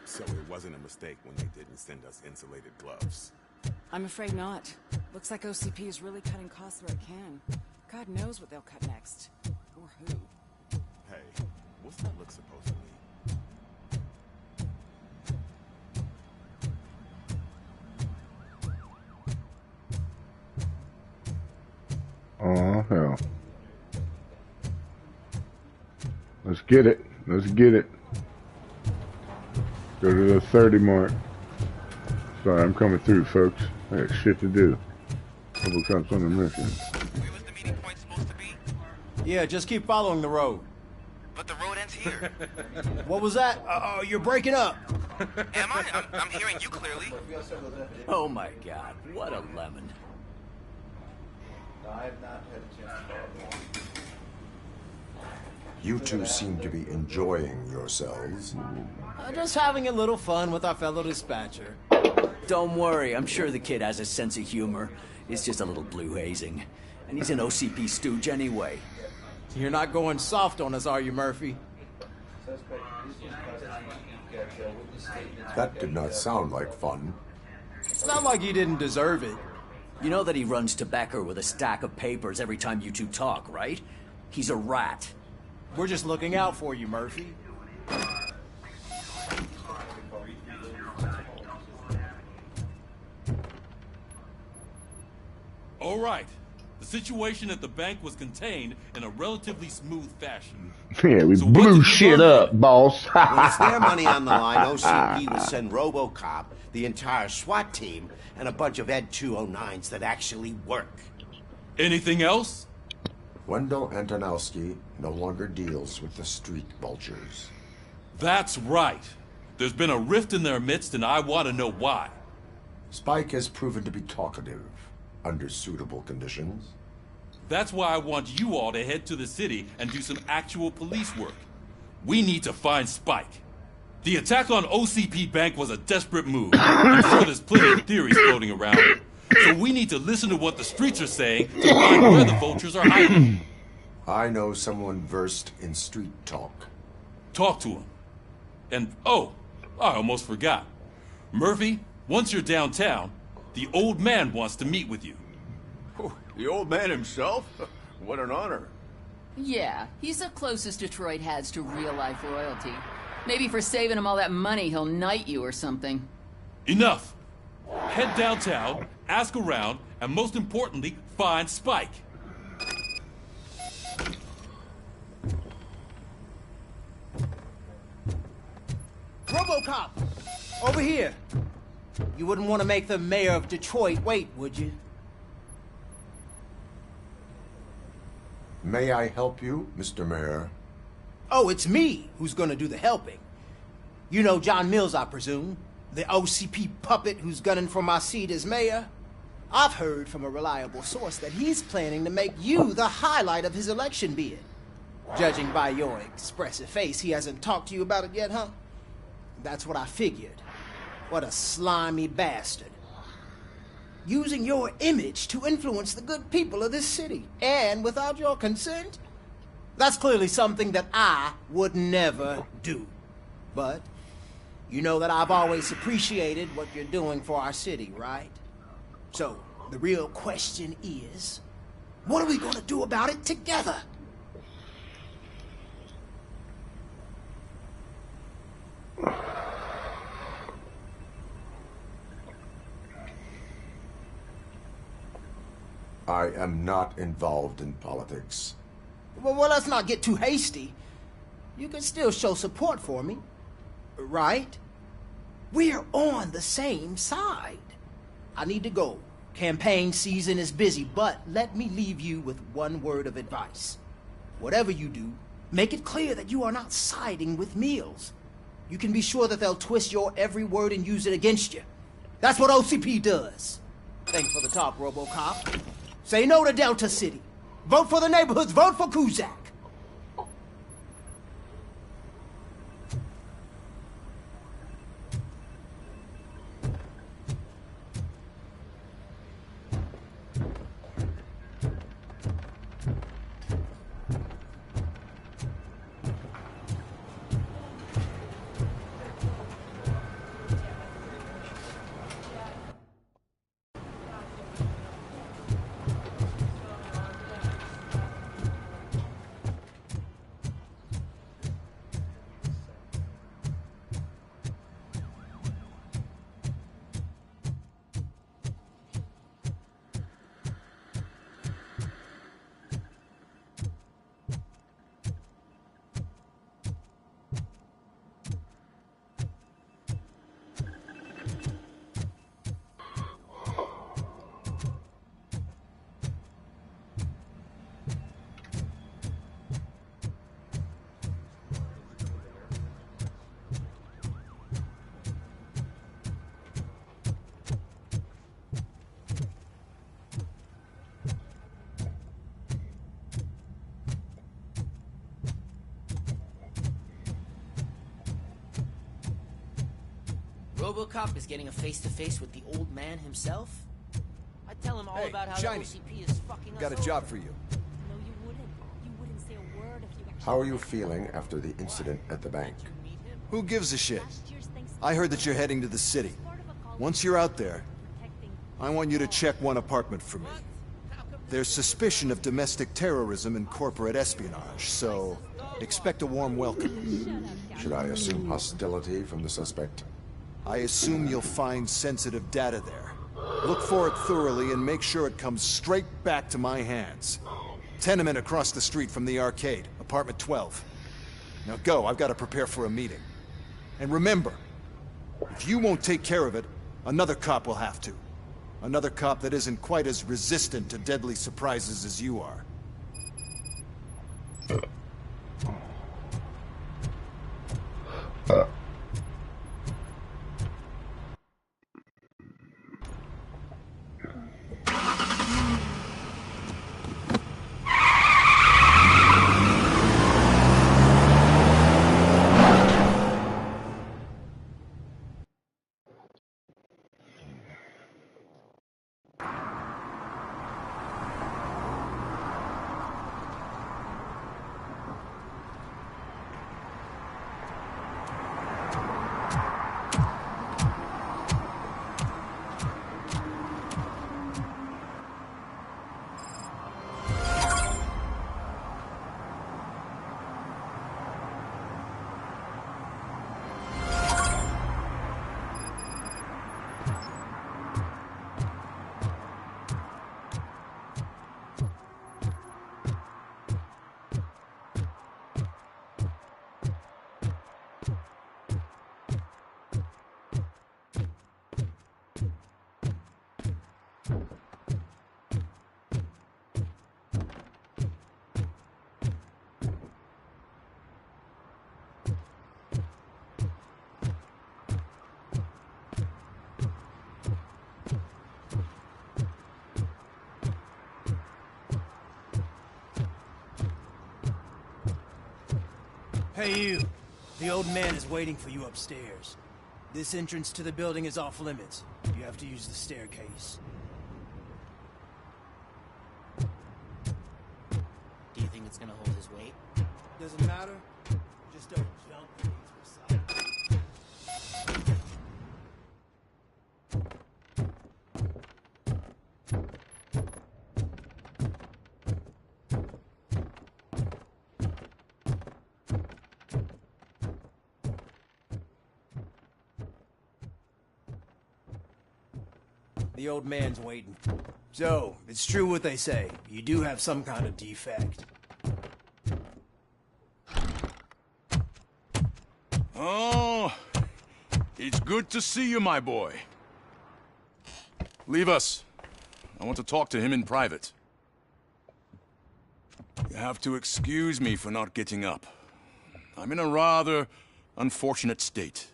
So it wasn't a mistake when they didn't send us insulated gloves. I'm afraid not. Looks like OCP is really cutting costs where it can. God knows what they'll cut next. Or who. Hey, what's that look supposed to mean? Oh, hell. Let's get it. Let's get it. Go to the 30 mark. Sorry, I'm coming through, folks. I got shit to do. Robocop's on a mission. Yeah, just keep following the road. But the road ends here. What was that? Oh, you're breaking up. Am I? I'm hearing you clearly. Oh my god, what a lemon. I have not had a chance to talk. You two seem to be enjoying yourselves. Just having a little fun with our fellow dispatcher. Don't worry, I'm sure the kid has a sense of humor. It's just a little blue hazing. And he's an OCP stooge anyway. You're not going soft on us, are you, Murphy? That did not sound like fun. It's not like you didn't deserve it. You know that he runs to Becker with a stack of papers every time you two talk, right? He's a rat. We're just looking out for you, Murphy. All right. The situation at the bank was contained in a relatively smooth fashion. Yeah, we blew shit up, boss. When it's their money on the line, OCP will send Robocop, the entire SWAT team, and a bunch of Ed 209s that actually work. Anything else? Wendell Antonowski no longer deals with the street vultures. That's right. There's been a rift in their midst, and I want to know why. Spike has proven to be talkative under suitable conditions. That's why I want you all to head to the city and do some actual police work. We need to find Spike. The attack on OCP Bank was a desperate move. I'm sure there's plenty of theories floating around. So we need to listen to what the streets are saying to find where the vultures are hiding. I know someone versed in street talk. Talk to him. And, oh, I almost forgot. Murphy, once you're downtown, the old man wants to meet with you. Oh, the old man himself? What an honor. Yeah, he's the closest Detroit has to real-life royalty. Maybe for saving him all that money, he'll knight you or something. Enough. Head downtown, ask around, and most importantly, find Spike. Robocop! Over here! You wouldn't want to make the mayor of Detroit wait, would you? May I help you, Mr. Mayor? Oh, it's me who's gonna do the helping. You know John Mills, I presume? The OCP puppet who's gunning for my seat as mayor? I've heard from a reliable source that he's planning to make you the highlight of his election bid. Judging by your expressive face, he hasn't talked to you about it yet, huh? That's what I figured. What a slimy bastard. Using your image to influence the good people of this city, and without your consent? That's clearly something that I would never do. But you know that I've always appreciated what you're doing for our city, right? So, the real question is, what are we gonna do about it together? I am not involved in politics. Well, let's not get too hasty. You can still show support for me, right? We're on the same side. I need to go. Campaign season is busy, but let me leave you with one word of advice. Whatever you do, make it clear that you are not siding with Mills. You can be sure that they'll twist your every word and use it against you. That's what OCP does. Thanks for the talk, Robocop. Say no to Delta City. Vote for the neighborhoods. Vote for Kuzak. Robocop is getting a face-to-face with the old man himself? I'd tell him all Hey, about how Shiny. the OCP is fucking us Got a over. job for you. No, you wouldn't. You wouldn't say a word if you actually... How are you feeling after the incident at the bank? Who gives a shit? I heard that you're heading to the city. Once you're out there, I want you to check one apartment for me. There's suspicion of domestic terrorism and corporate espionage, so expect a warm welcome. Should I assume hostility from the suspect? I assume you'll find sensitive data there. Look for it thoroughly and make sure it comes straight back to my hands. Tenement across the street from the arcade, apartment 12. Now go, I've got to prepare for a meeting. And remember, if you won't take care of it, another cop will have to. Another cop that isn't quite as resistant to deadly surprises as you are. Hey you, the old man is waiting for you upstairs. This entrance to the building is off limits. You have to use the staircase. Do you think it's gonna hold his weight? Doesn't matter. Just don't jump when he's beside. The old man's waiting. So, it's true what they say. You do have some kind of defect. Oh, it's good to see you, my boy. Leave us. I want to talk to him in private. You have to excuse me for not getting up. I'm in a rather unfortunate state.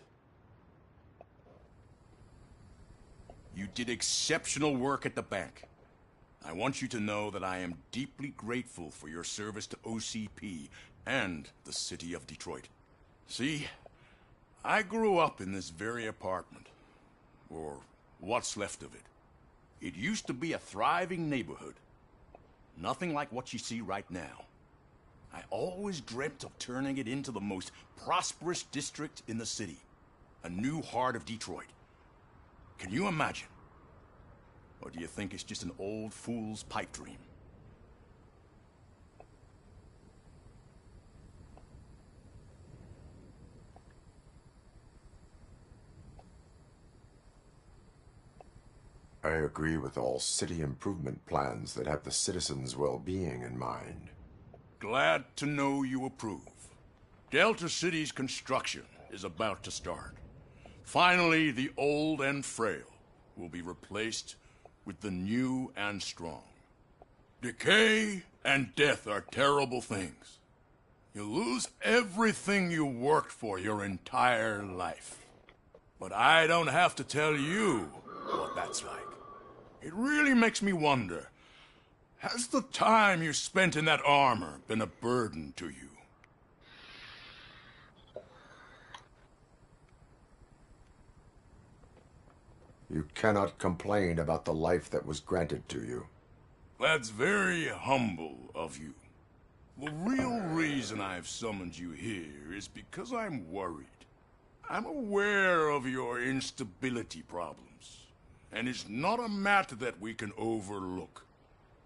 You did exceptional work at the bank. I want you to know that I am deeply grateful for your service to OCP and the city of Detroit. See, I grew up in this very apartment, or what's left of it. It used to be a thriving neighborhood. Nothing like what you see right now. I always dreamt of turning it into the most prosperous district in the city. A new heart of Detroit. Can you imagine? Or do you think it's just an old fool's pipe dream? I agree with all city improvement plans that have the citizens' well-being in mind. Glad to know you approve. Delta City's construction is about to start. Finally, the old and frail will be replaced with the new and strong. Decay and death are terrible things. You lose everything you worked for your entire life. But I don't have to tell you what that's like. It really makes me wonder, has the time you spent in that armor been a burden to you? You cannot complain about the life that was granted to you. That's very humble of you. The real reason I've summoned you here is because I'm worried. I'm aware of your instability problems, and it's not a matter that we can overlook.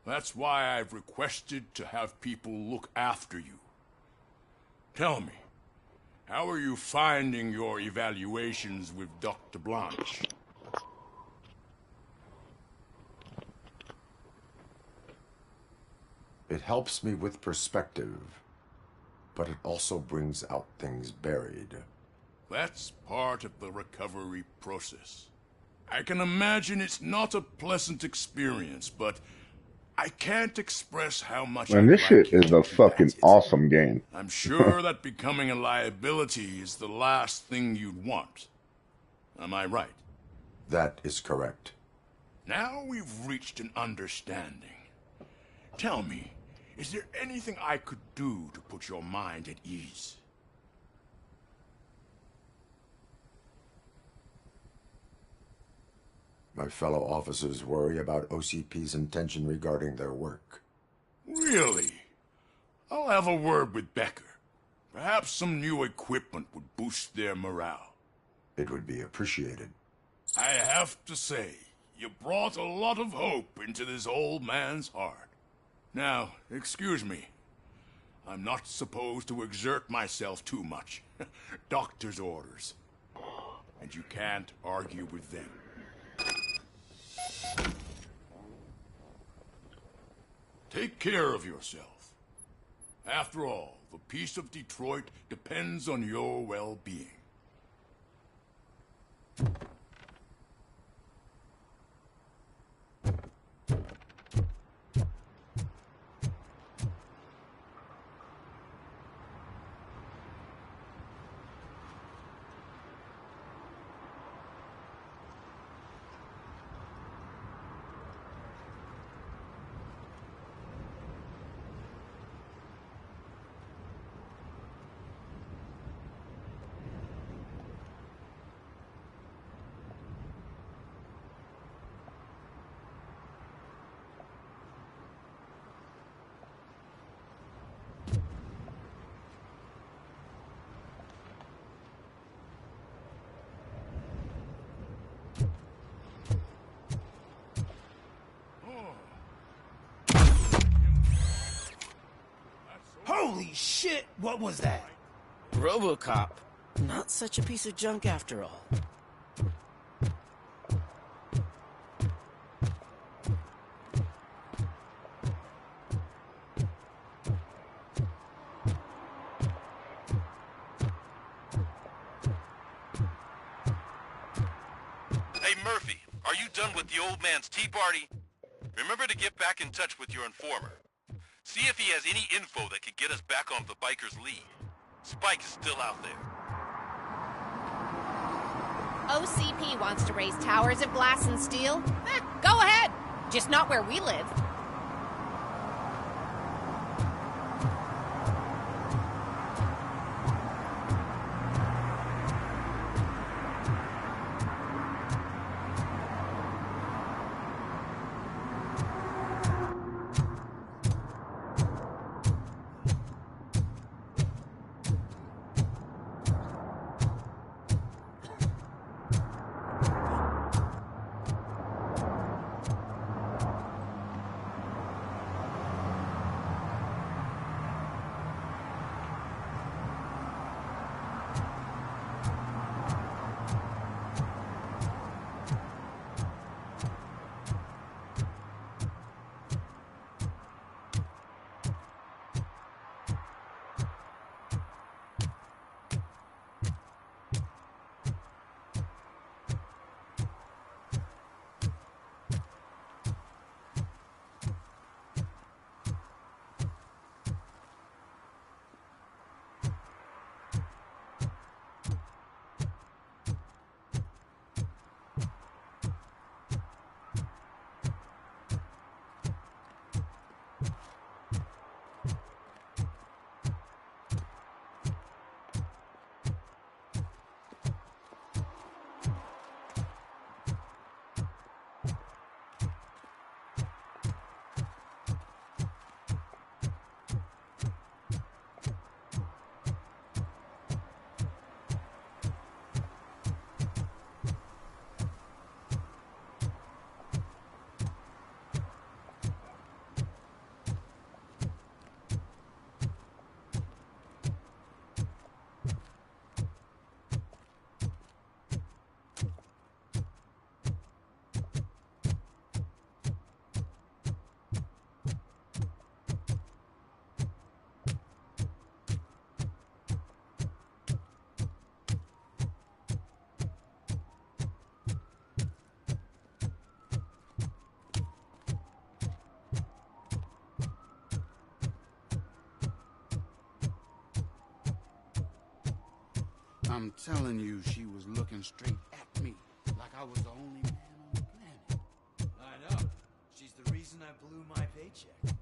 That's why I've requested to have people look after you. Tell me, how are you finding your evaluations with Dr. Blanche? It helps me with perspective, but it also brings out things buried. That's part of the recovery process. I can imagine it's not a pleasant experience, but I can't express how much Man, this shit is a fucking awesome game. I'm sure that becoming a liability is the last thing you'd want. Am I right? That is correct. Now we've reached an understanding. Tell me, is there anything I could do to put your mind at ease? My fellow officers worry about OCP's intention regarding their work. Really? I'll have a word with Becker. Perhaps some new equipment would boost their morale. It would be appreciated. I have to say, you brought a lot of hope into this old man's heart. Now, excuse me. I'm not supposed to exert myself too much. Doctor's orders. And you can't argue with them. Take care of yourself. After all, the peace of Detroit depends on your well-being. Holy shit, what was that? Robocop. Not such a piece of junk after all. Hey, Murphy, are you done with the old man's tea party? Remember to get back in touch with your informer. See if he has any info that could get us back on the biker's lead. Spike is still out there. OCP wants to raise towers of glass and steel? Go ahead! Just not where we live. I'm telling you, she was looking straight at me, like I was the only man on the planet. I know. She's the reason I blew my paycheck.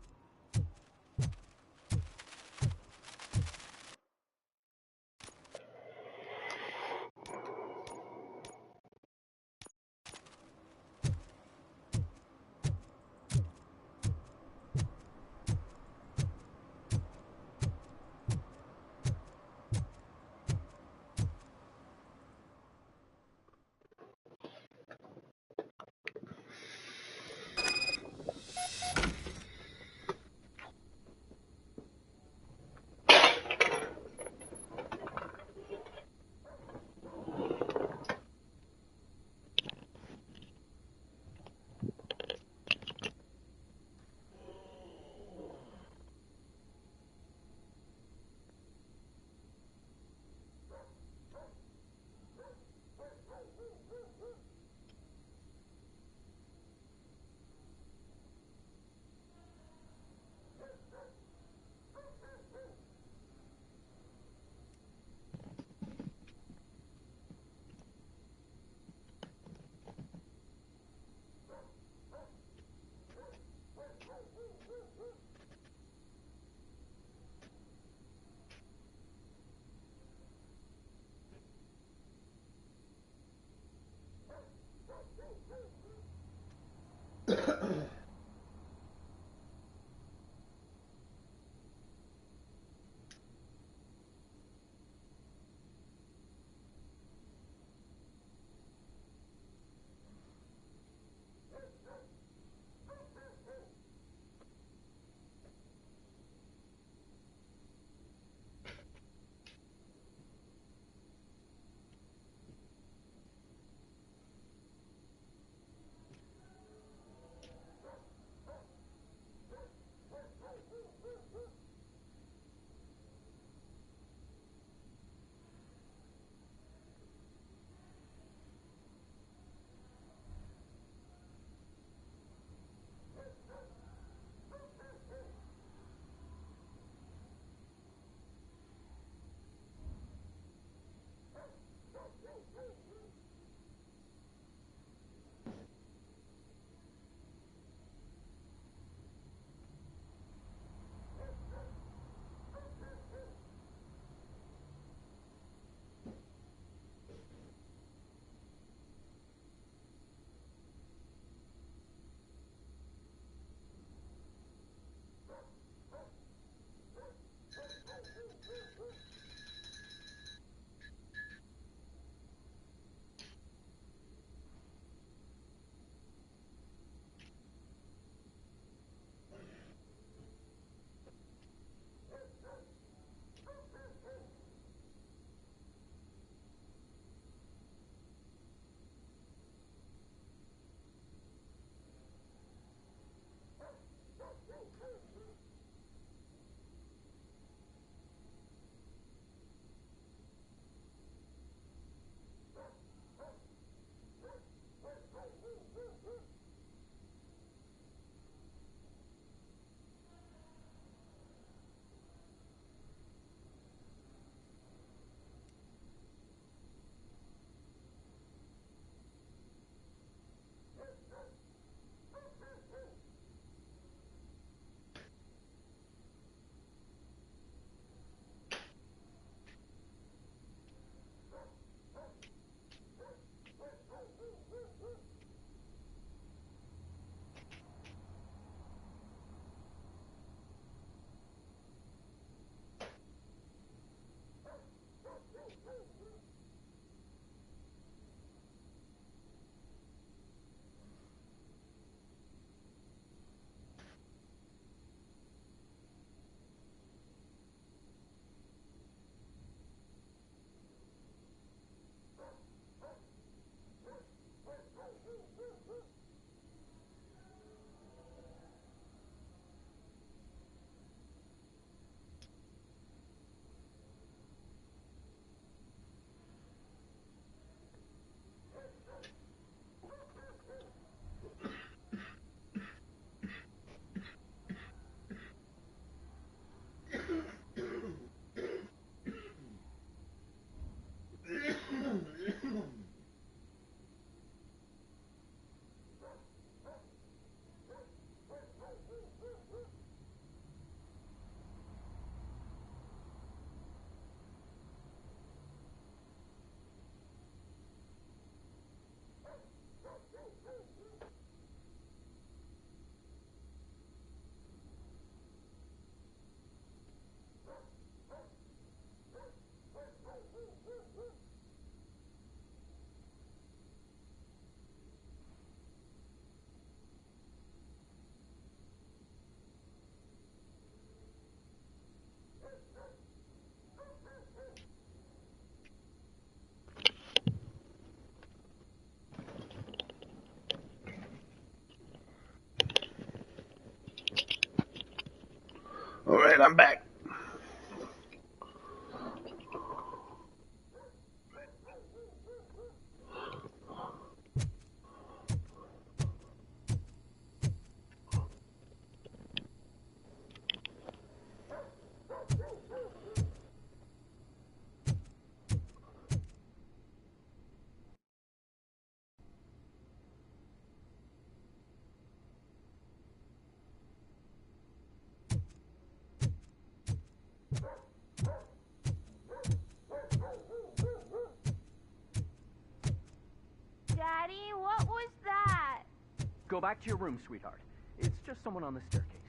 Alright, I'm back. Daddy, what was that? Go back to your room, sweetheart. It's just someone on the staircase.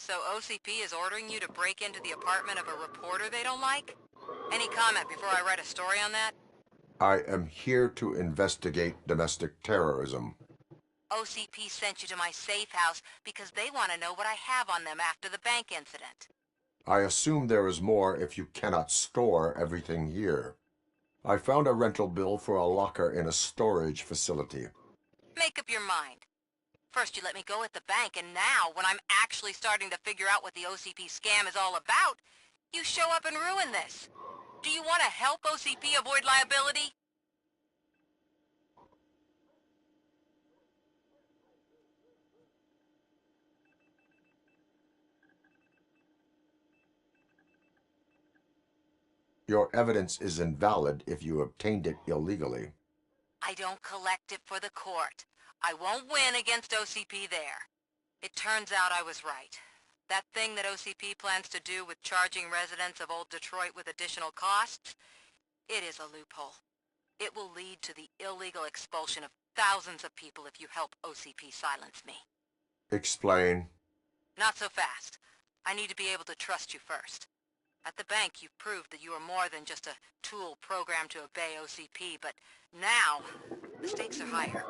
So OCP is ordering you to break into the apartment of a reporter they don't like? Any comment before I write a story on that? I am here to investigate domestic terrorism. OCP sent you to my safe house because they want to know what I have on them after the bank incident. I assume there is more if you cannot store everything here. I found a rental bill for a locker in a storage facility. Make up your mind. First you let me go at the bank, and now, when I'm actually starting to figure out what the OCP scam is all about, you show up and ruin this. Do you want to help OCP avoid liability? Your evidence is invalid if you obtained it illegally. I don't collect it for the court. I won't win against OCP there. It turns out I was right. That thing that OCP plans to do with charging residents of Old Detroit with additional costs, it is a loophole. It will lead to the illegal expulsion of thousands of people if you help OCP silence me. Explain. Not so fast. I need to be able to trust you first. At the bank, you proved that you are more than just a tool programmed to obey OCP, but now, the stakes are higher.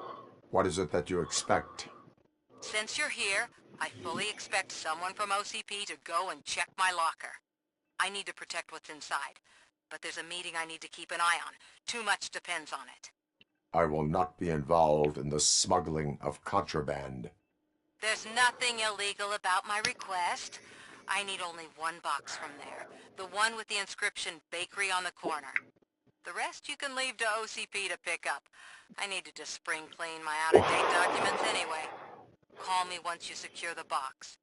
What is it that you expect? Since you're here, I fully expect someone from OCP to go and check my locker. I need to protect what's inside, but there's a meeting I need to keep an eye on. Too much depends on it. I will not be involved in the smuggling of contraband. There's nothing illegal about my request. I need only one box from there. The one with the inscription Bakery on the corner. The rest you can leave to OCP to pick up. I need to just spring clean my out-of-date documents anyway. Call me once you secure the box.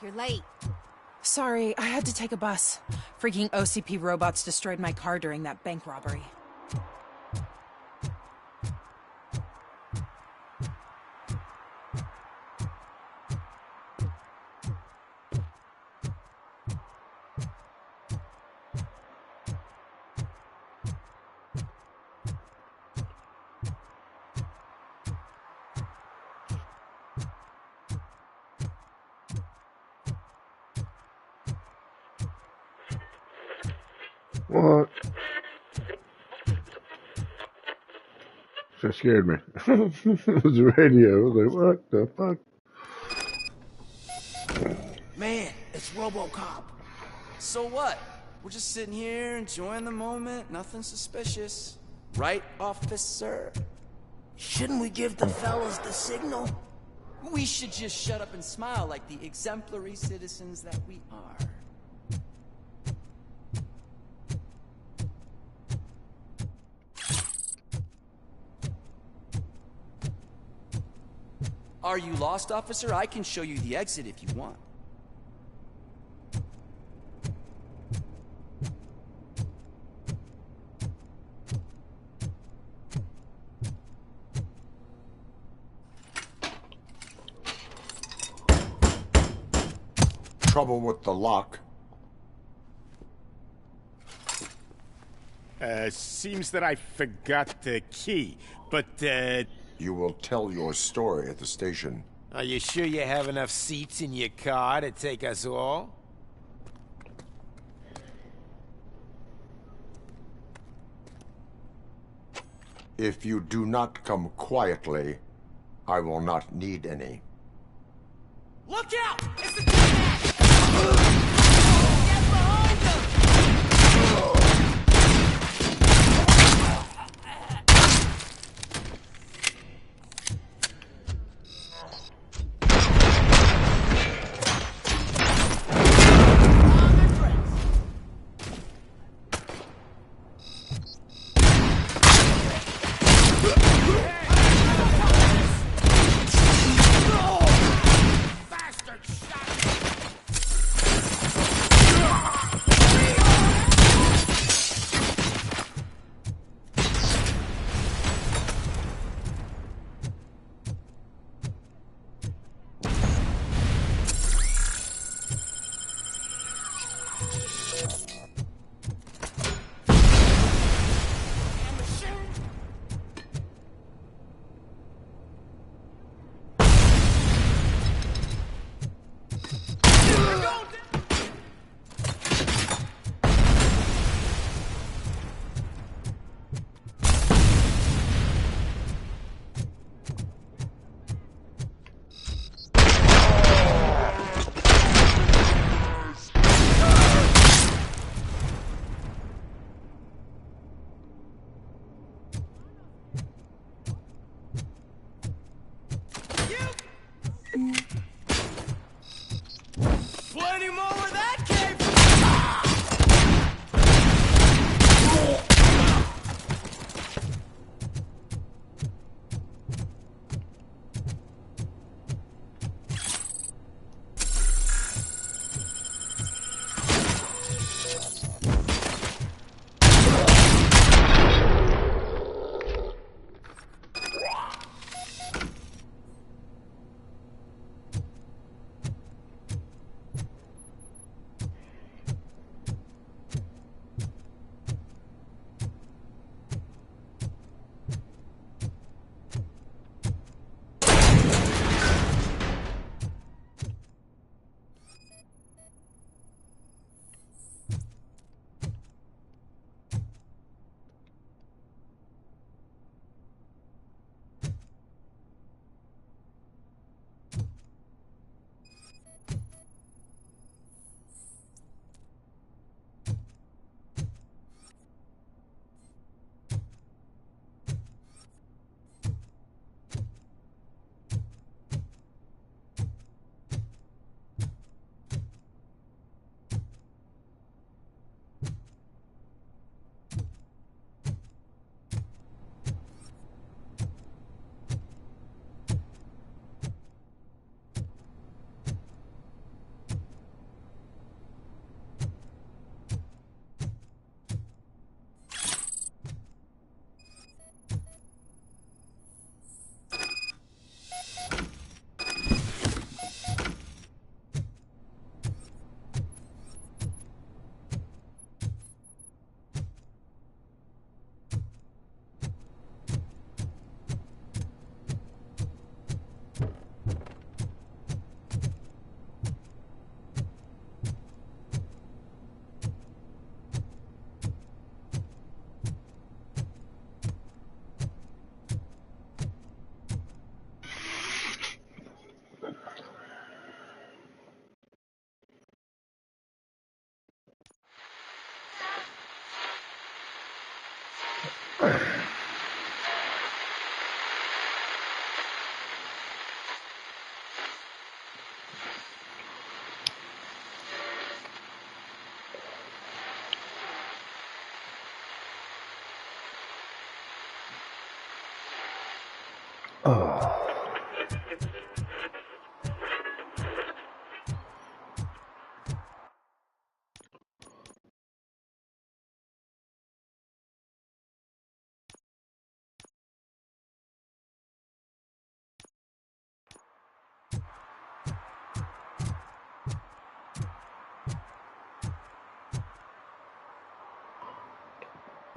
You're late. Sorry, I had to take a bus. Freaking OCP robots destroyed my car during that bank robbery. What? That scared me. It was the radio. I was like, what the fuck? Man, it's Robocop. So what? We're just sitting here enjoying the moment, nothing suspicious. Right, officer? Shouldn't we give the fellas the signal? We should just shut up and smile like the exemplary citizens that we are. Are you lost, officer? I can show you the exit if you want. Trouble with the lock. Seems that I forgot the key, but, You will tell your story at the station. Are you sure you have enough seats in your car to take us all? If you do not come quietly, I will not need any. Look out! It's the T-Mac! Get behind them! Plenty more where that came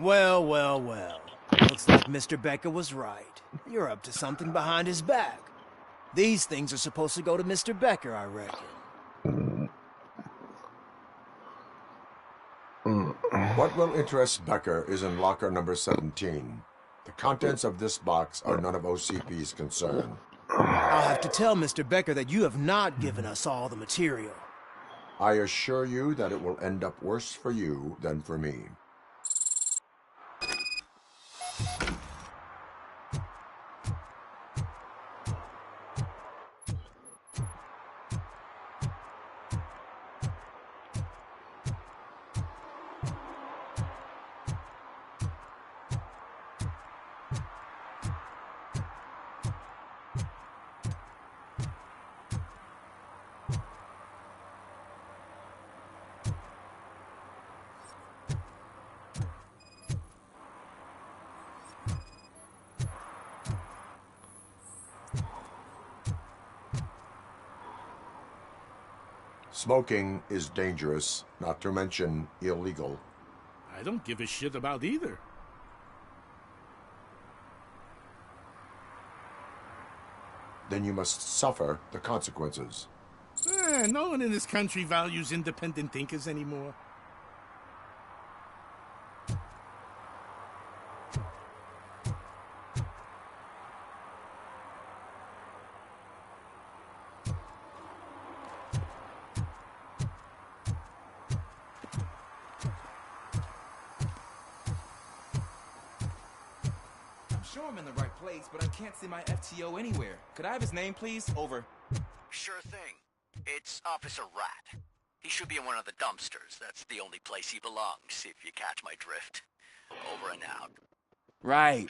Well, well, well. Looks like Mr. Becker was right. You're up to something behind his back. These things are supposed to go to Mr. Becker, I reckon. What will interest Becker is in locker number 17. The contents of this box are none of OCP's concern. I'll have to tell Mr. Becker that you have not given us all the material. I assure you that it will end up worse for you than for me. Smoking is dangerous, not to mention illegal. I don't give a shit about either. Then you must suffer the consequences. No one in this country values independent thinkers anymore. Sure I'm in the right place, but I can't see my FTO anywhere. Could I have his name, please? Over. Sure thing. It's Officer Rat. He should be in one of the dumpsters. That's the only place he belongs, if you catch my drift. Over and out. Right.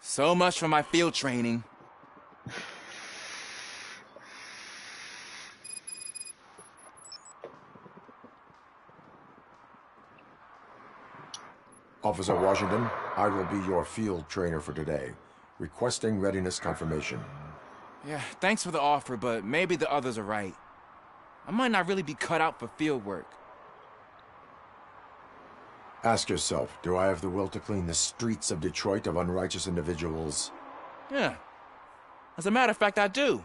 So much for my field training. Officer Washington, I will be your field trainer for today. Requesting readiness confirmation. Yeah, thanks for the offer, but maybe the others are right. I might not really be cut out for field work. Ask yourself, do I have the will to clean the streets of Detroit of unrighteous individuals? Yeah. As a matter of fact, I do.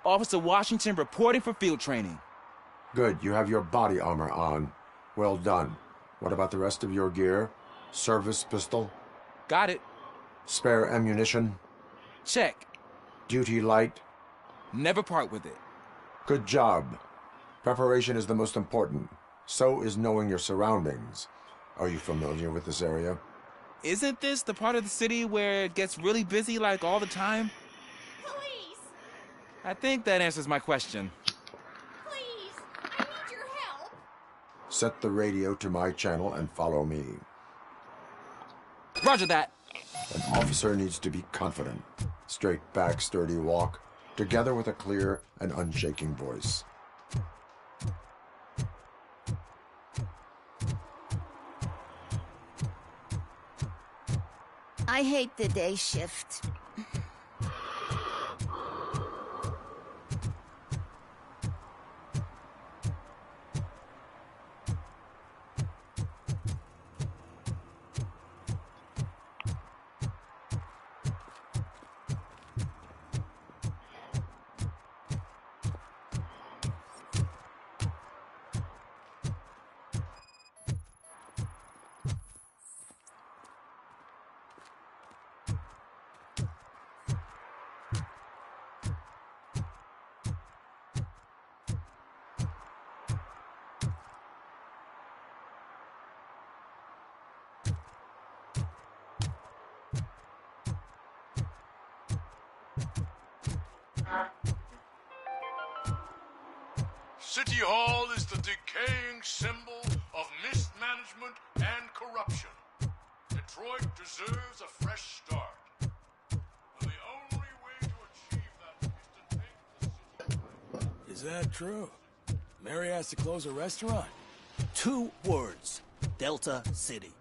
Officer Washington reporting for field training. Good, you have your body armor on. Well done. What about the rest of your gear? Service pistol? Got it. Spare ammunition? Check. Duty light? Never part with it. Good job. Preparation is the most important. So is knowing your surroundings. Are you familiar with this area? Isn't this the part of the city where it gets really busy like all the time? Police! I think that answers my question. Please! I need your help! Set the radio to my channel and follow me. Roger that. An officer needs to be confident. Straight back, sturdy walk, together with a clear and unshaking voice. I hate the day shift. City Hall is the decaying symbol of mismanagement and corruption. Detroit deserves a fresh start. And the only way to achieve that is to take the city... Is that true? Mary has to close a restaurant? 2 words. Delta City.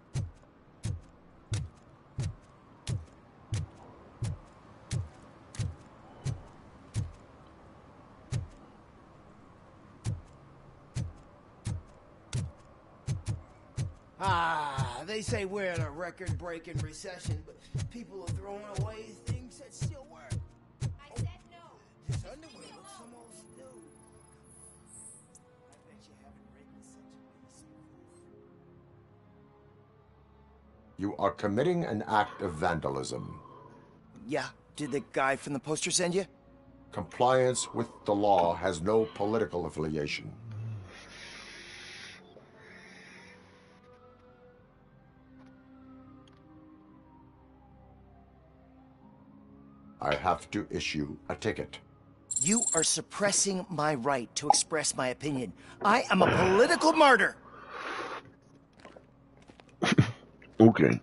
they say we're in a record-breaking recession, but people are throwing away things that still work. I said no. This underwear looks almost new. I bet you haven't written such a piece before. You are committing an act of vandalism. Yeah, did the guy from the poster send you? Compliance with the law has no political affiliation. I have to issue a ticket. You are suppressing my right to express my opinion. I am a political martyr. Okay.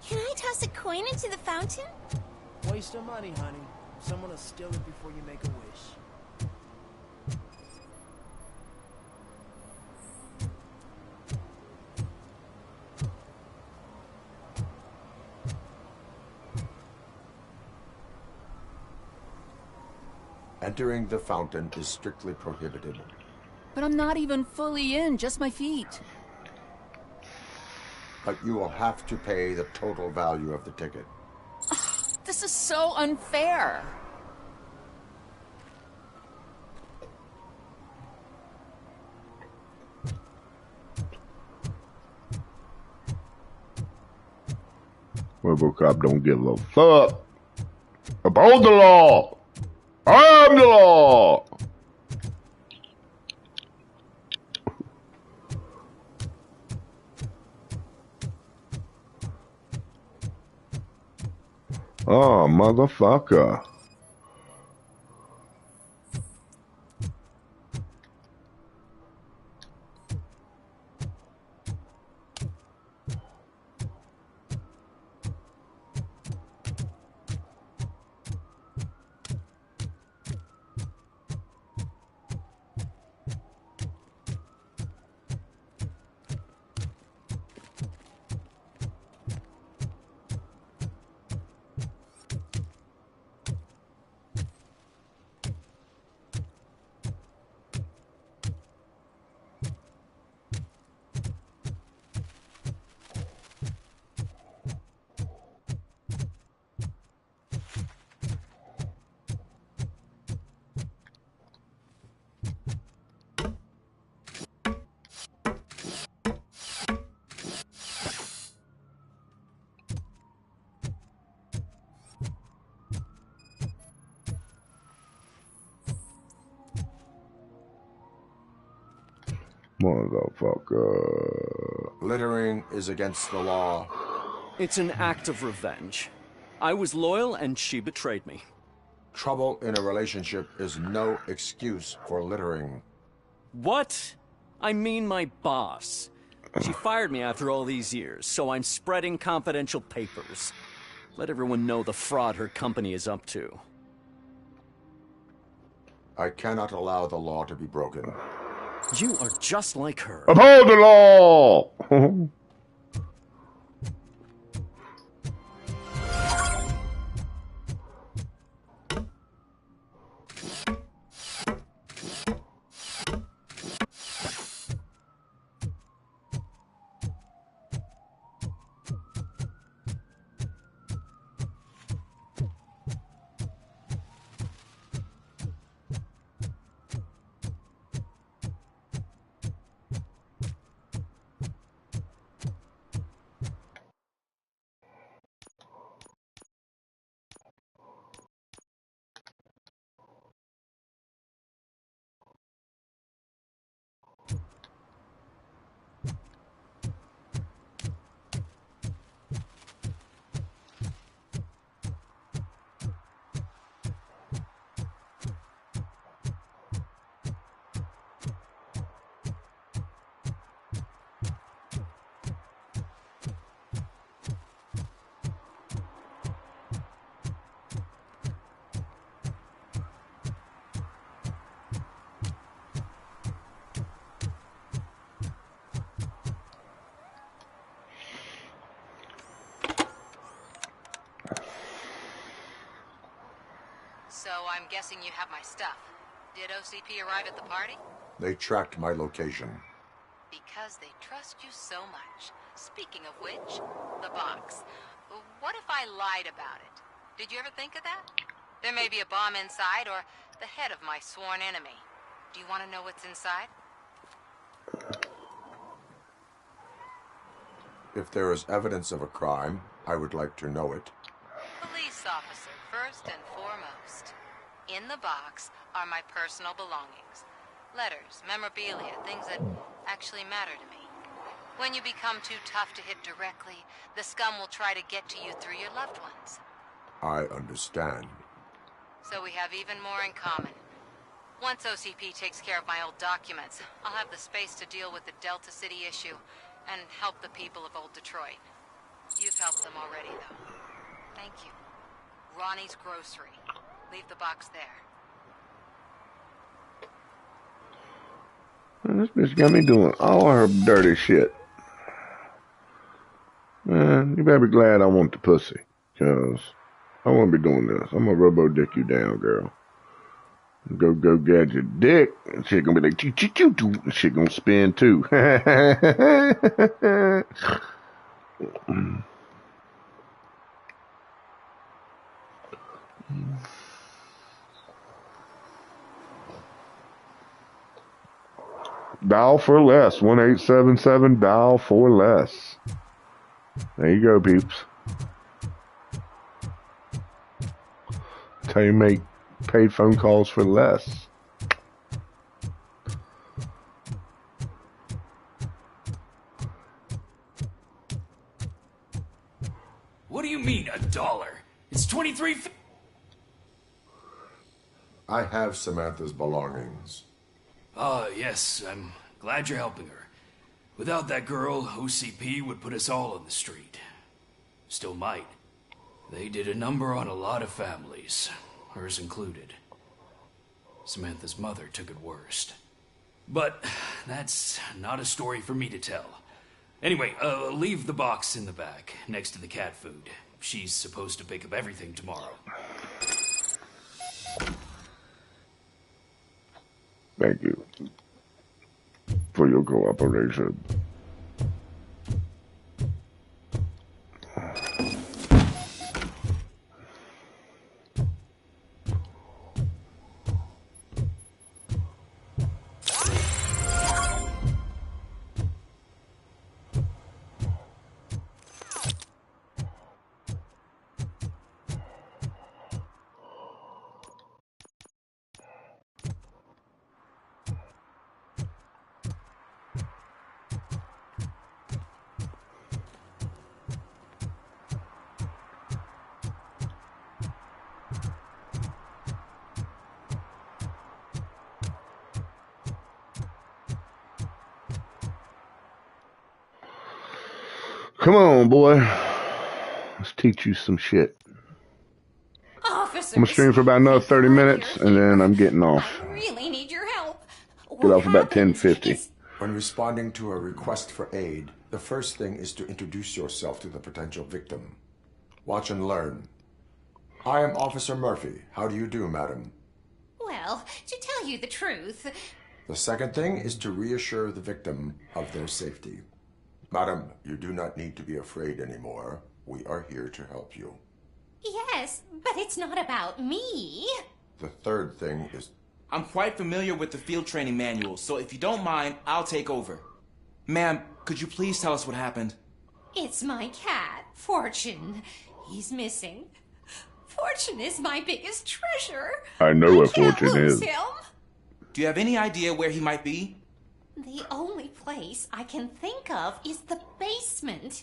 Can I toss a coin into the fountain? Waste of money, honey. Someone will steal it before you make a wish. Entering the fountain is strictly prohibited. But I'm not even fully in, just my feet. But you will have to pay the total value of the ticket. This is so unfair. Robocop don't give a fuck. Uphold the law. I am the law. Oh, motherfucker. Motherfucker. Littering is against the law. It's an act of revenge. I was loyal and she betrayed me. Trouble in a relationship is no excuse for littering. What? I mean my boss. She fired me after all these years, so I'm spreading confidential papers. Let everyone know the fraud her company is up to. I cannot allow the law to be broken. You are just like her. Uphold the law! I'm guessing you have my stuff. Did OCP arrive at the party? They tracked my location. Because they trust you so much. Speaking of which, the box. What if I lied about it? Did you ever think of that? There may be a bomb inside, or the head of my sworn enemy. Do you want to know what's inside? If there is evidence of a crime, I would like to know it. Police officer, first and foremost. In the box are my personal belongings. Letters, memorabilia, things that actually matter to me. When you become too tough to hit directly, the scum will try to get to you through your loved ones. I understand. So we have even more in common. Once OCP takes care of my old documents, I'll have the space to deal with the Delta City issue and help the people of Old Detroit. You've helped them already, though. Thank you. Ronnie's Grocery. Leave the box there. Man, this bitch got me doing all her dirty shit. Man, you better be glad I want the pussy, cause I won't be doing this. I'm gonna robo-dick you down, girl. Go gadget dick. And shit gonna be like choo choo choo choo. Shit gonna spin too. Dial for less. 1877 dial for less. There you go, peeps. That's how you make paid phone calls for less. What do you mean, $1? It's 23. I have Samantha's belongings. Yes, I'm glad you're helping her. Without that girl, OCP would put us all on the street. Still might. They did a number on a lot of families, hers included. Samantha's mother took it worst. But that's not a story for me to tell. Anyway, leave the box in the back, next to the cat food. She's supposed to pick up everything tomorrow. Thank you for your cooperation. Come on, boy. Let's teach you some shit. Officers, I'm gonna stream for about another 30 minutes, and then I'm getting off. I really need your help. Get off about 10:50. When responding to a request for aid, the first thing is to introduce yourself to the potential victim. Watch and learn. I am Officer Murphy. How do you do, madam? Well, to tell you the truth... The second thing is to reassure the victim of their safety. Madam, you do not need to be afraid anymore. We are here to help you. Yes, but it's not about me. The third thing is... I'm quite familiar with the field training manual, so if you don't mind, I'll take over. Ma'am, could you please tell us what happened? It's my cat, Fortune. He's missing. Fortune is my biggest treasure. I know what Fortune lose is. him. Do you have any idea where he might be? The only place I can think of is the basement.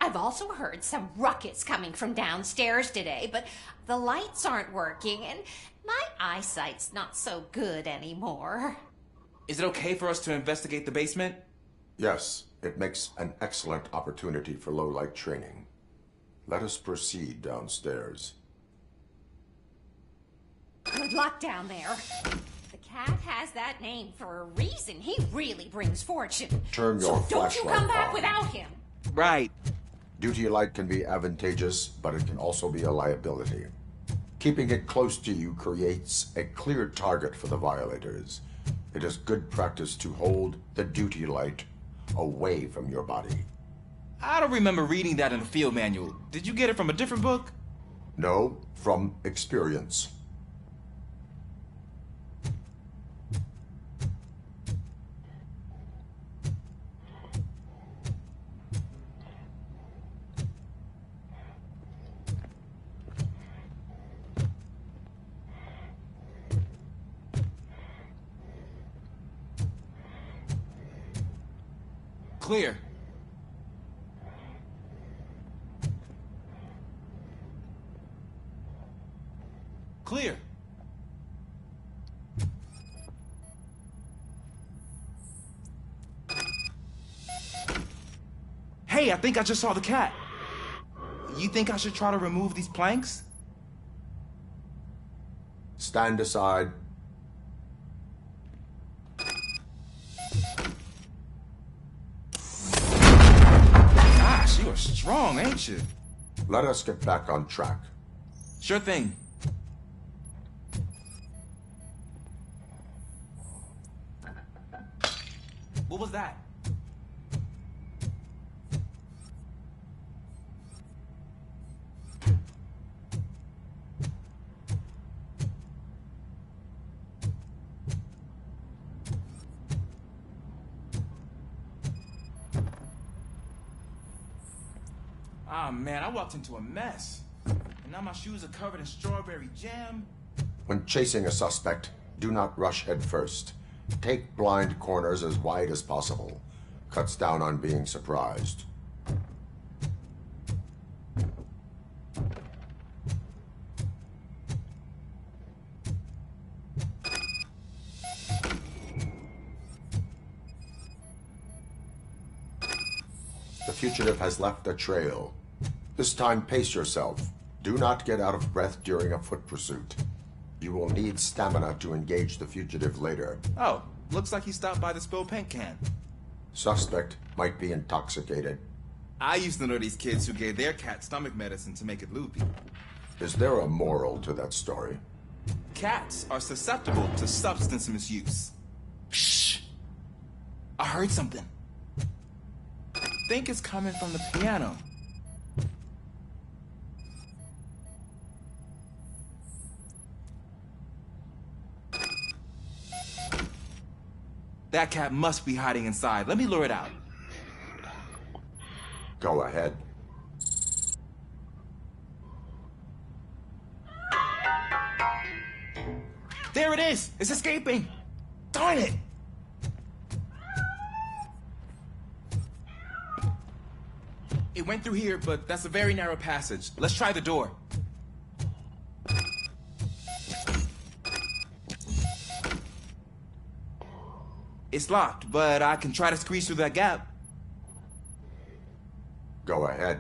I've also heard some ruckus coming from downstairs today, but the lights aren't working and my eyesight's not so good anymore. Is it okay for us to investigate the basement? Yes, it makes an excellent opportunity for low-light training. Let us proceed downstairs. Good luck down there. The cat has that name for a reason. He really brings fortune. Turn your So don't you flashlight come back on. without him. Right. Duty light can be advantageous, but it can also be a liability. Keeping it close to you creates a clear target for the violators. It is good practice to hold the duty light away from your body. I don't remember reading that in the field manual. Did you get it from a different book? No, from experience. Clear. Clear. Hey, I think I just saw the cat. You think I should try to remove these planks? Stand aside. Gosh, you are strong, ain't you? Let us get back on track. Sure thing. What was that? Ah, man, I walked into a mess. And now my shoes are covered in strawberry jam. When chasing a suspect, do not rush head first. Take blind corners as wide as possible. Cuts down on being surprised. The fugitive has left a trail. This time, pace yourself. Do not get out of breath during a foot pursuit. You will need stamina to engage the fugitive later. Oh, looks like he stopped by the spilled paint can. Suspect might be intoxicated. I used to know these kids who gave their cat stomach medicine to make it loopy. Is there a moral to that story? Cats are susceptible to substance misuse. Shh! I heard something. I think it's coming from the piano. That cat must be hiding inside. Let me lure it out. Go ahead. There it is! It's escaping! Darn it! It went through here, but that's a very narrow passage. Let's try the door. It's locked, but I can try to squeeze through that gap. Go ahead.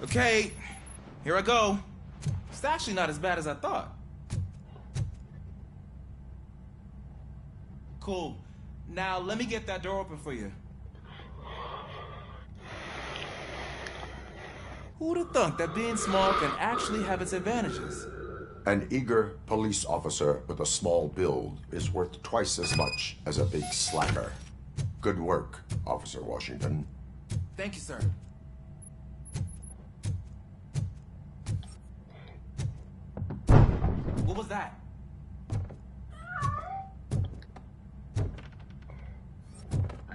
Okay, here I go. It's actually not as bad as I thought. Cool. Now let me get that door open for you. Who'd have thunk that being small can actually have its advantages? An eager police officer with a small build is worth twice as much as a big slacker. Good work, Officer Washington. Thank you, sir. What was that?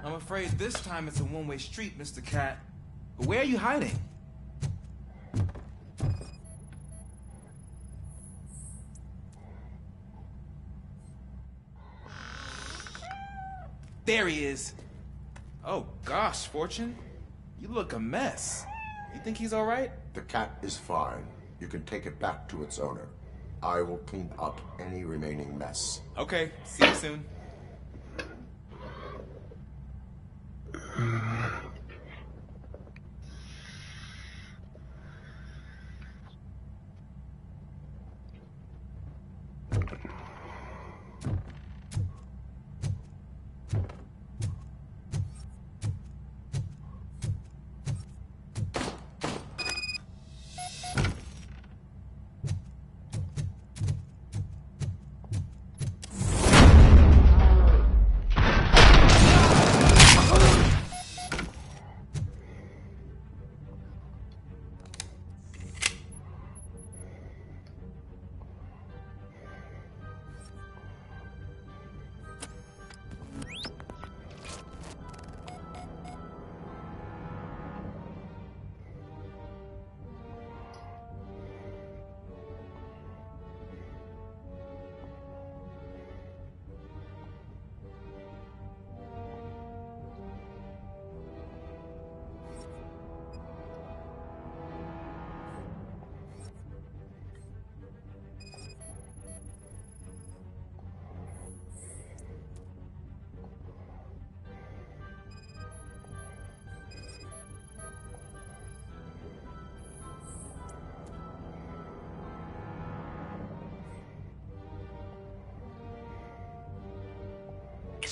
I'm afraid this time it's a one-way street, Mr. Cat. But where are you hiding? There he is. Oh gosh, Fortune. You look a mess. You think he's all right? The cat is fine. You can take it back to its owner. I will clean up any remaining mess. Okay, see you soon.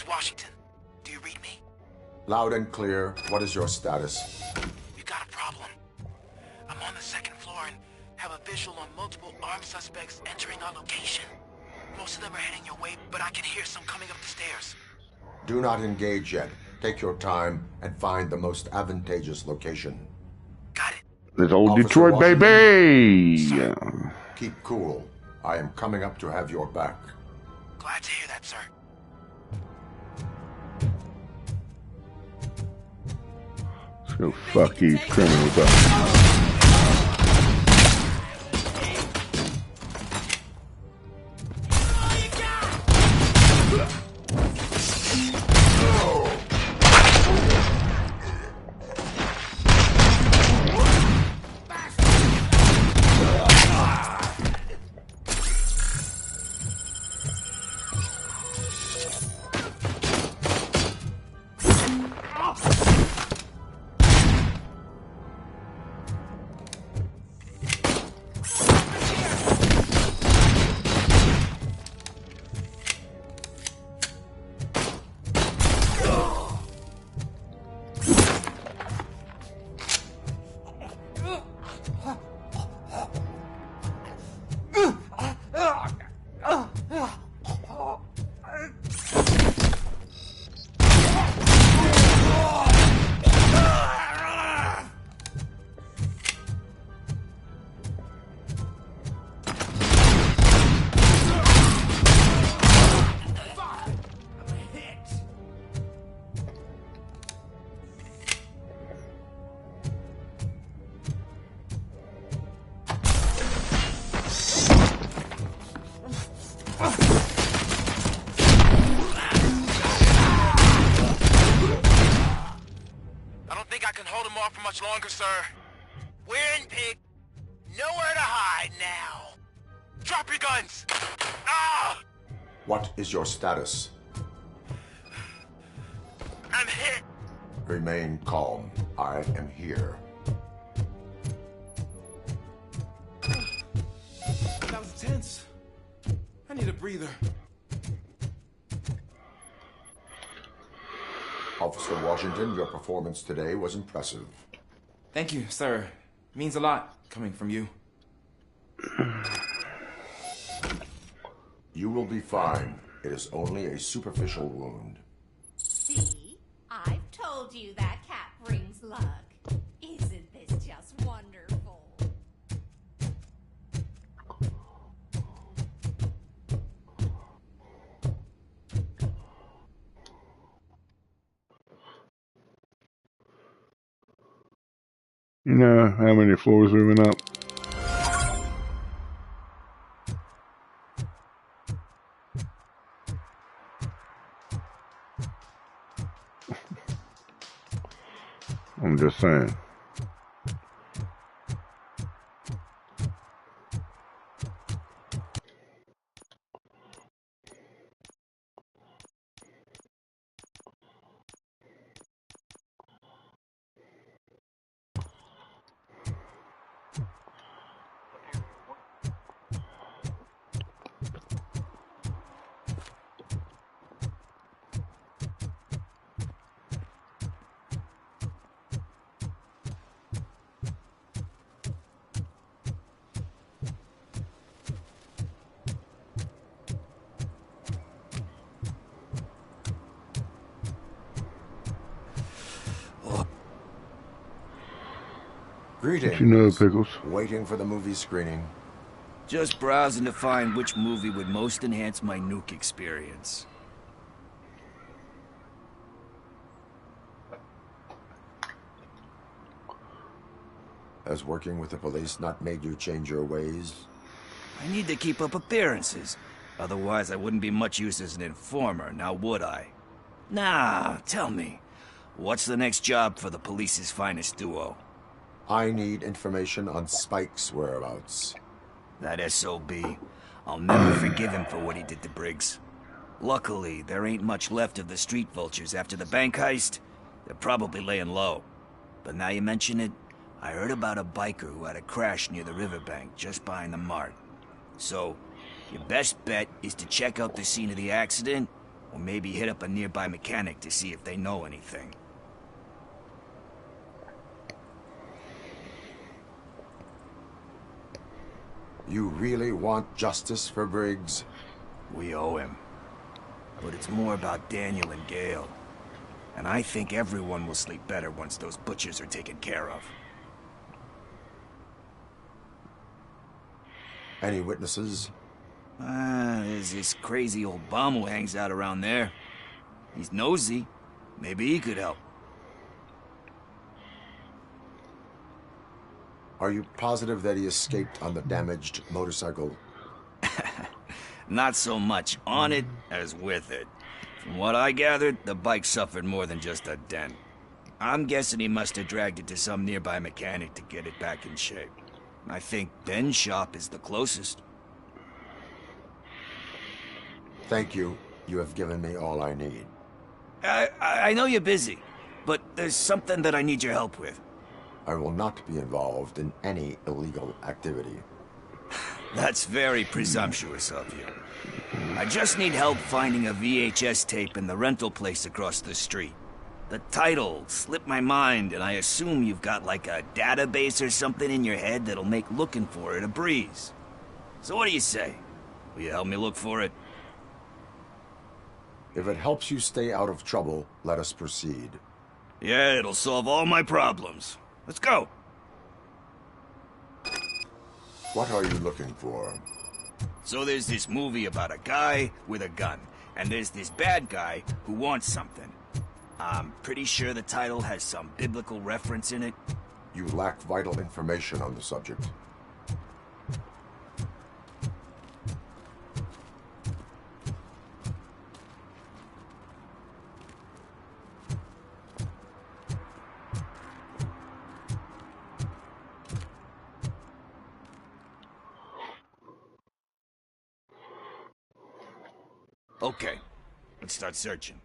is Washington. Do you read me? Loud and clear. What is your status? We got a problem. I'm on the second floor and have a visual on multiple armed suspects entering our location. Most of them are heading your way, but I can hear some coming up the stairs. Do not engage yet. Take your time and find the most advantageous location. This old Officer Detroit Washington. baby. Keep cool. I am coming up to have your back. Glad to hear that, sir. Let's go fuck these criminals up. Longer, sir. We're in pig. Nowhere to hide now. Drop your guns. Ah! What is your status? I'm hit. Remain calm. I am here. That was tense. I need a breather. Officer Washington, your performance today was impressive. Thank you, sir. Means a lot coming from you. You will be fine. It is only a superficial wound. See? I've told you that cat brings luck. Isn't this just wonderful? You know how many floors we went up? I'm just saying. Greetings. What you know, Pickles? Waiting for the movie screening. Just browsing to find which movie would most enhance my nuke experience. Has working with the police not made you change your ways? I need to keep up appearances. Otherwise, I wouldn't be much use as an informer, now would I? Nah, tell me. What's the next job for the police's finest duo? I need information on Spike's whereabouts. That SOB. I'll never forgive him for what he did to Briggs. Luckily, there ain't much left of the street vultures after the bank heist. They're probably laying low. But now you mention it, I heard about a biker who had a crash near the riverbank just behind the mart. So, your best bet is to check out the scene of the accident Or maybe hit up a nearby mechanic to see if they know anything. You really want justice for Briggs? We owe him. But it's more about Daniel and Gale. And I think everyone will sleep better once those butchers are taken care of. Any witnesses? There's this crazy old bum who hangs out around there. He's nosy. Maybe he could help. Are you positive that he escaped on the damaged motorcycle? Not so much on it as with it. From what I gathered, the bike suffered more than just a dent. I'm guessing he must have dragged it to some nearby mechanic to get it back in shape. I think Ben's shop is the closest. Thank you. You have given me all I need. I know you're busy, but there's something that I need your help with. I will not be involved in any illegal activity. That's very presumptuous of you. I just need help finding a VHS tape in the rental place across the street. The title slipped my mind, and I assume you've got like a database or something in your head that'll make looking for it a breeze. So what do you say? Will you help me look for it? If it helps you stay out of trouble, let us proceed. Yeah, it'll solve all my problems. Let's go. What are you looking for? So there's this movie about a guy with a gun, and there's this bad guy who wants something. I'm pretty sure the title has some biblical reference in it. You lack vital information on the subject. Okay, let's start searching.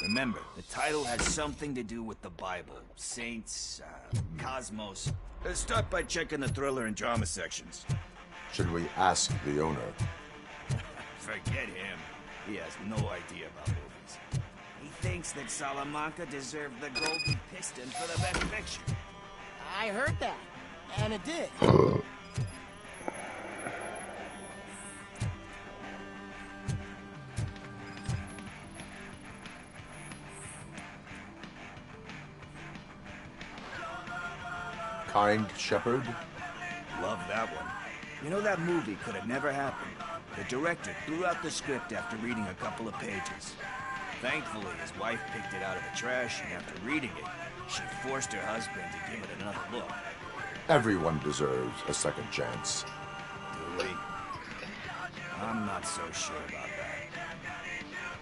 Remember, the title has something to do with the Bible, saints, cosmos. Let's start by checking the thriller and drama sections. Should we ask the owner? Forget him. He has no idea about movies. He thinks that Salamanca deserved the Golden Piston for the best picture. I heard that, and it did. Kind Shepherd? Love that one. You know, that movie could have never happened. The director threw out the script after reading a couple of pages. Thankfully, his wife picked it out of the trash, and after reading it, she forced her husband to give it another look. Everyone deserves a second chance. Do we? I'm not so sure about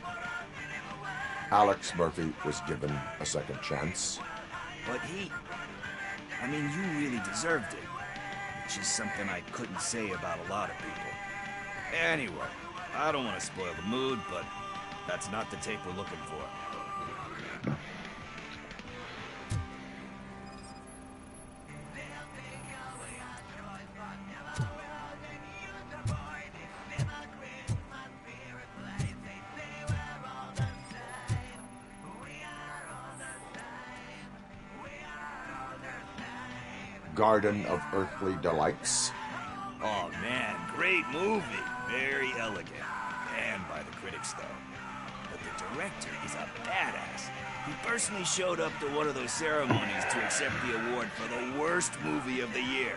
that. Alex Murphy was given a second chance. But I mean, you really deserved it. Which is something I couldn't say about a lot of people. Anyway, I don't want to spoil the mood, but that's not the tape we're looking for. Garden of Earthly Delights. Oh man, great movie. Very elegant. Banned by the critics, though. But the director is a badass. He personally showed up to one of those ceremonies to accept the award for the worst movie of the year.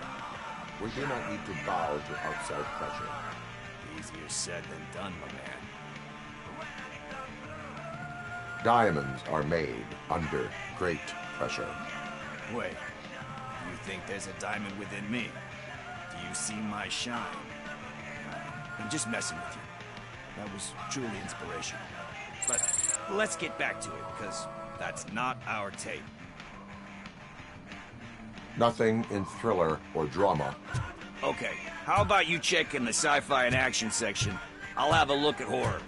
We do not need to bow to outside pressure. Easier said than done, my man. Diamonds are made under great pressure. Wait, you think there's a diamond within me? Do you see my shine? I'm just messing with you. That was truly inspirational. But let's get back to it, because that's not our tape. Nothing in thriller or drama. Okay, how about you check in the sci-fi and action section? I'll have a look at horror.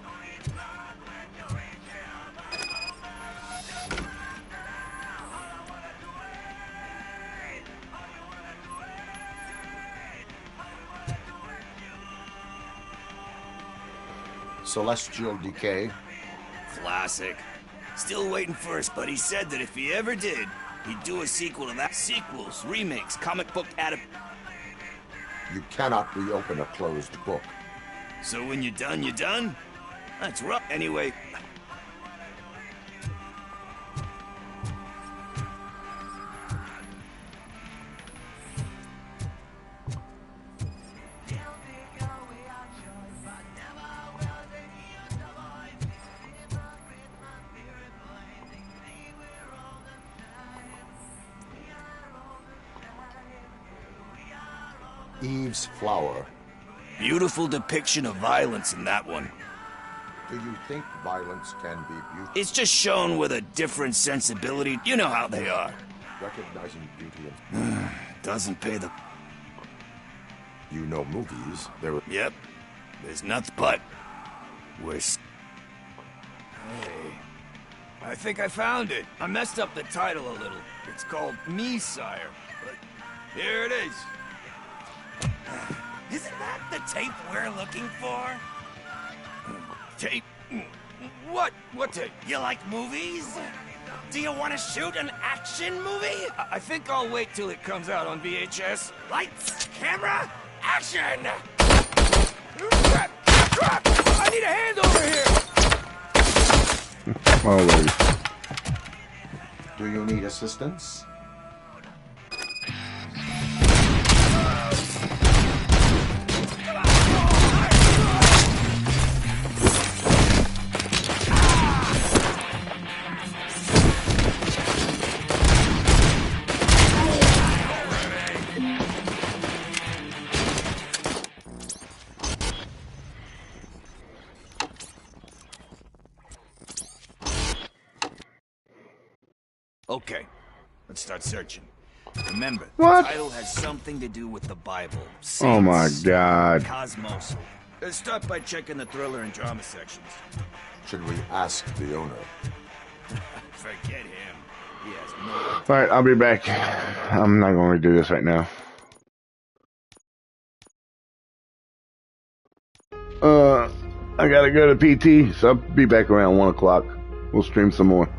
Celestial Decay. Classic. Still waiting first, but he said that if he ever did, he'd do a sequel to that. Sequels, remakes, comic book You cannot reopen a closed book. So when you're done, you're done? That's rough. Anyway. Eve's Flower. Beautiful depiction of violence in that one. Do you think violence can be beautiful? It's just shown with a different sensibility. You know how they are. Recognizing beauty and... Doesn't pay the... You know movies. Yep. There's nothing but... Hey. I think I found it. I messed up the title a little. It's called Me, Sire. But here it is. Isn't that the tape we're looking for? Tape? What? What tape? You like movies? Do you want to shoot an action movie? I think I'll wait till it comes out on VHS. Lights, camera, action! Crap! Crap! I need a hand over here! Always. Do you need assistance? Okay, let's start searching. Remember, What? the title has something to do with the Bible. Oh my Saints, God. Cosmos. Let's start by checking the thriller and drama sections. Should we ask the owner? Forget him. He has no... Alright, I'll be back. I'm not going to do this right now. I gotta go to PT, so I'll be back around 1 o'clock. We'll stream some more.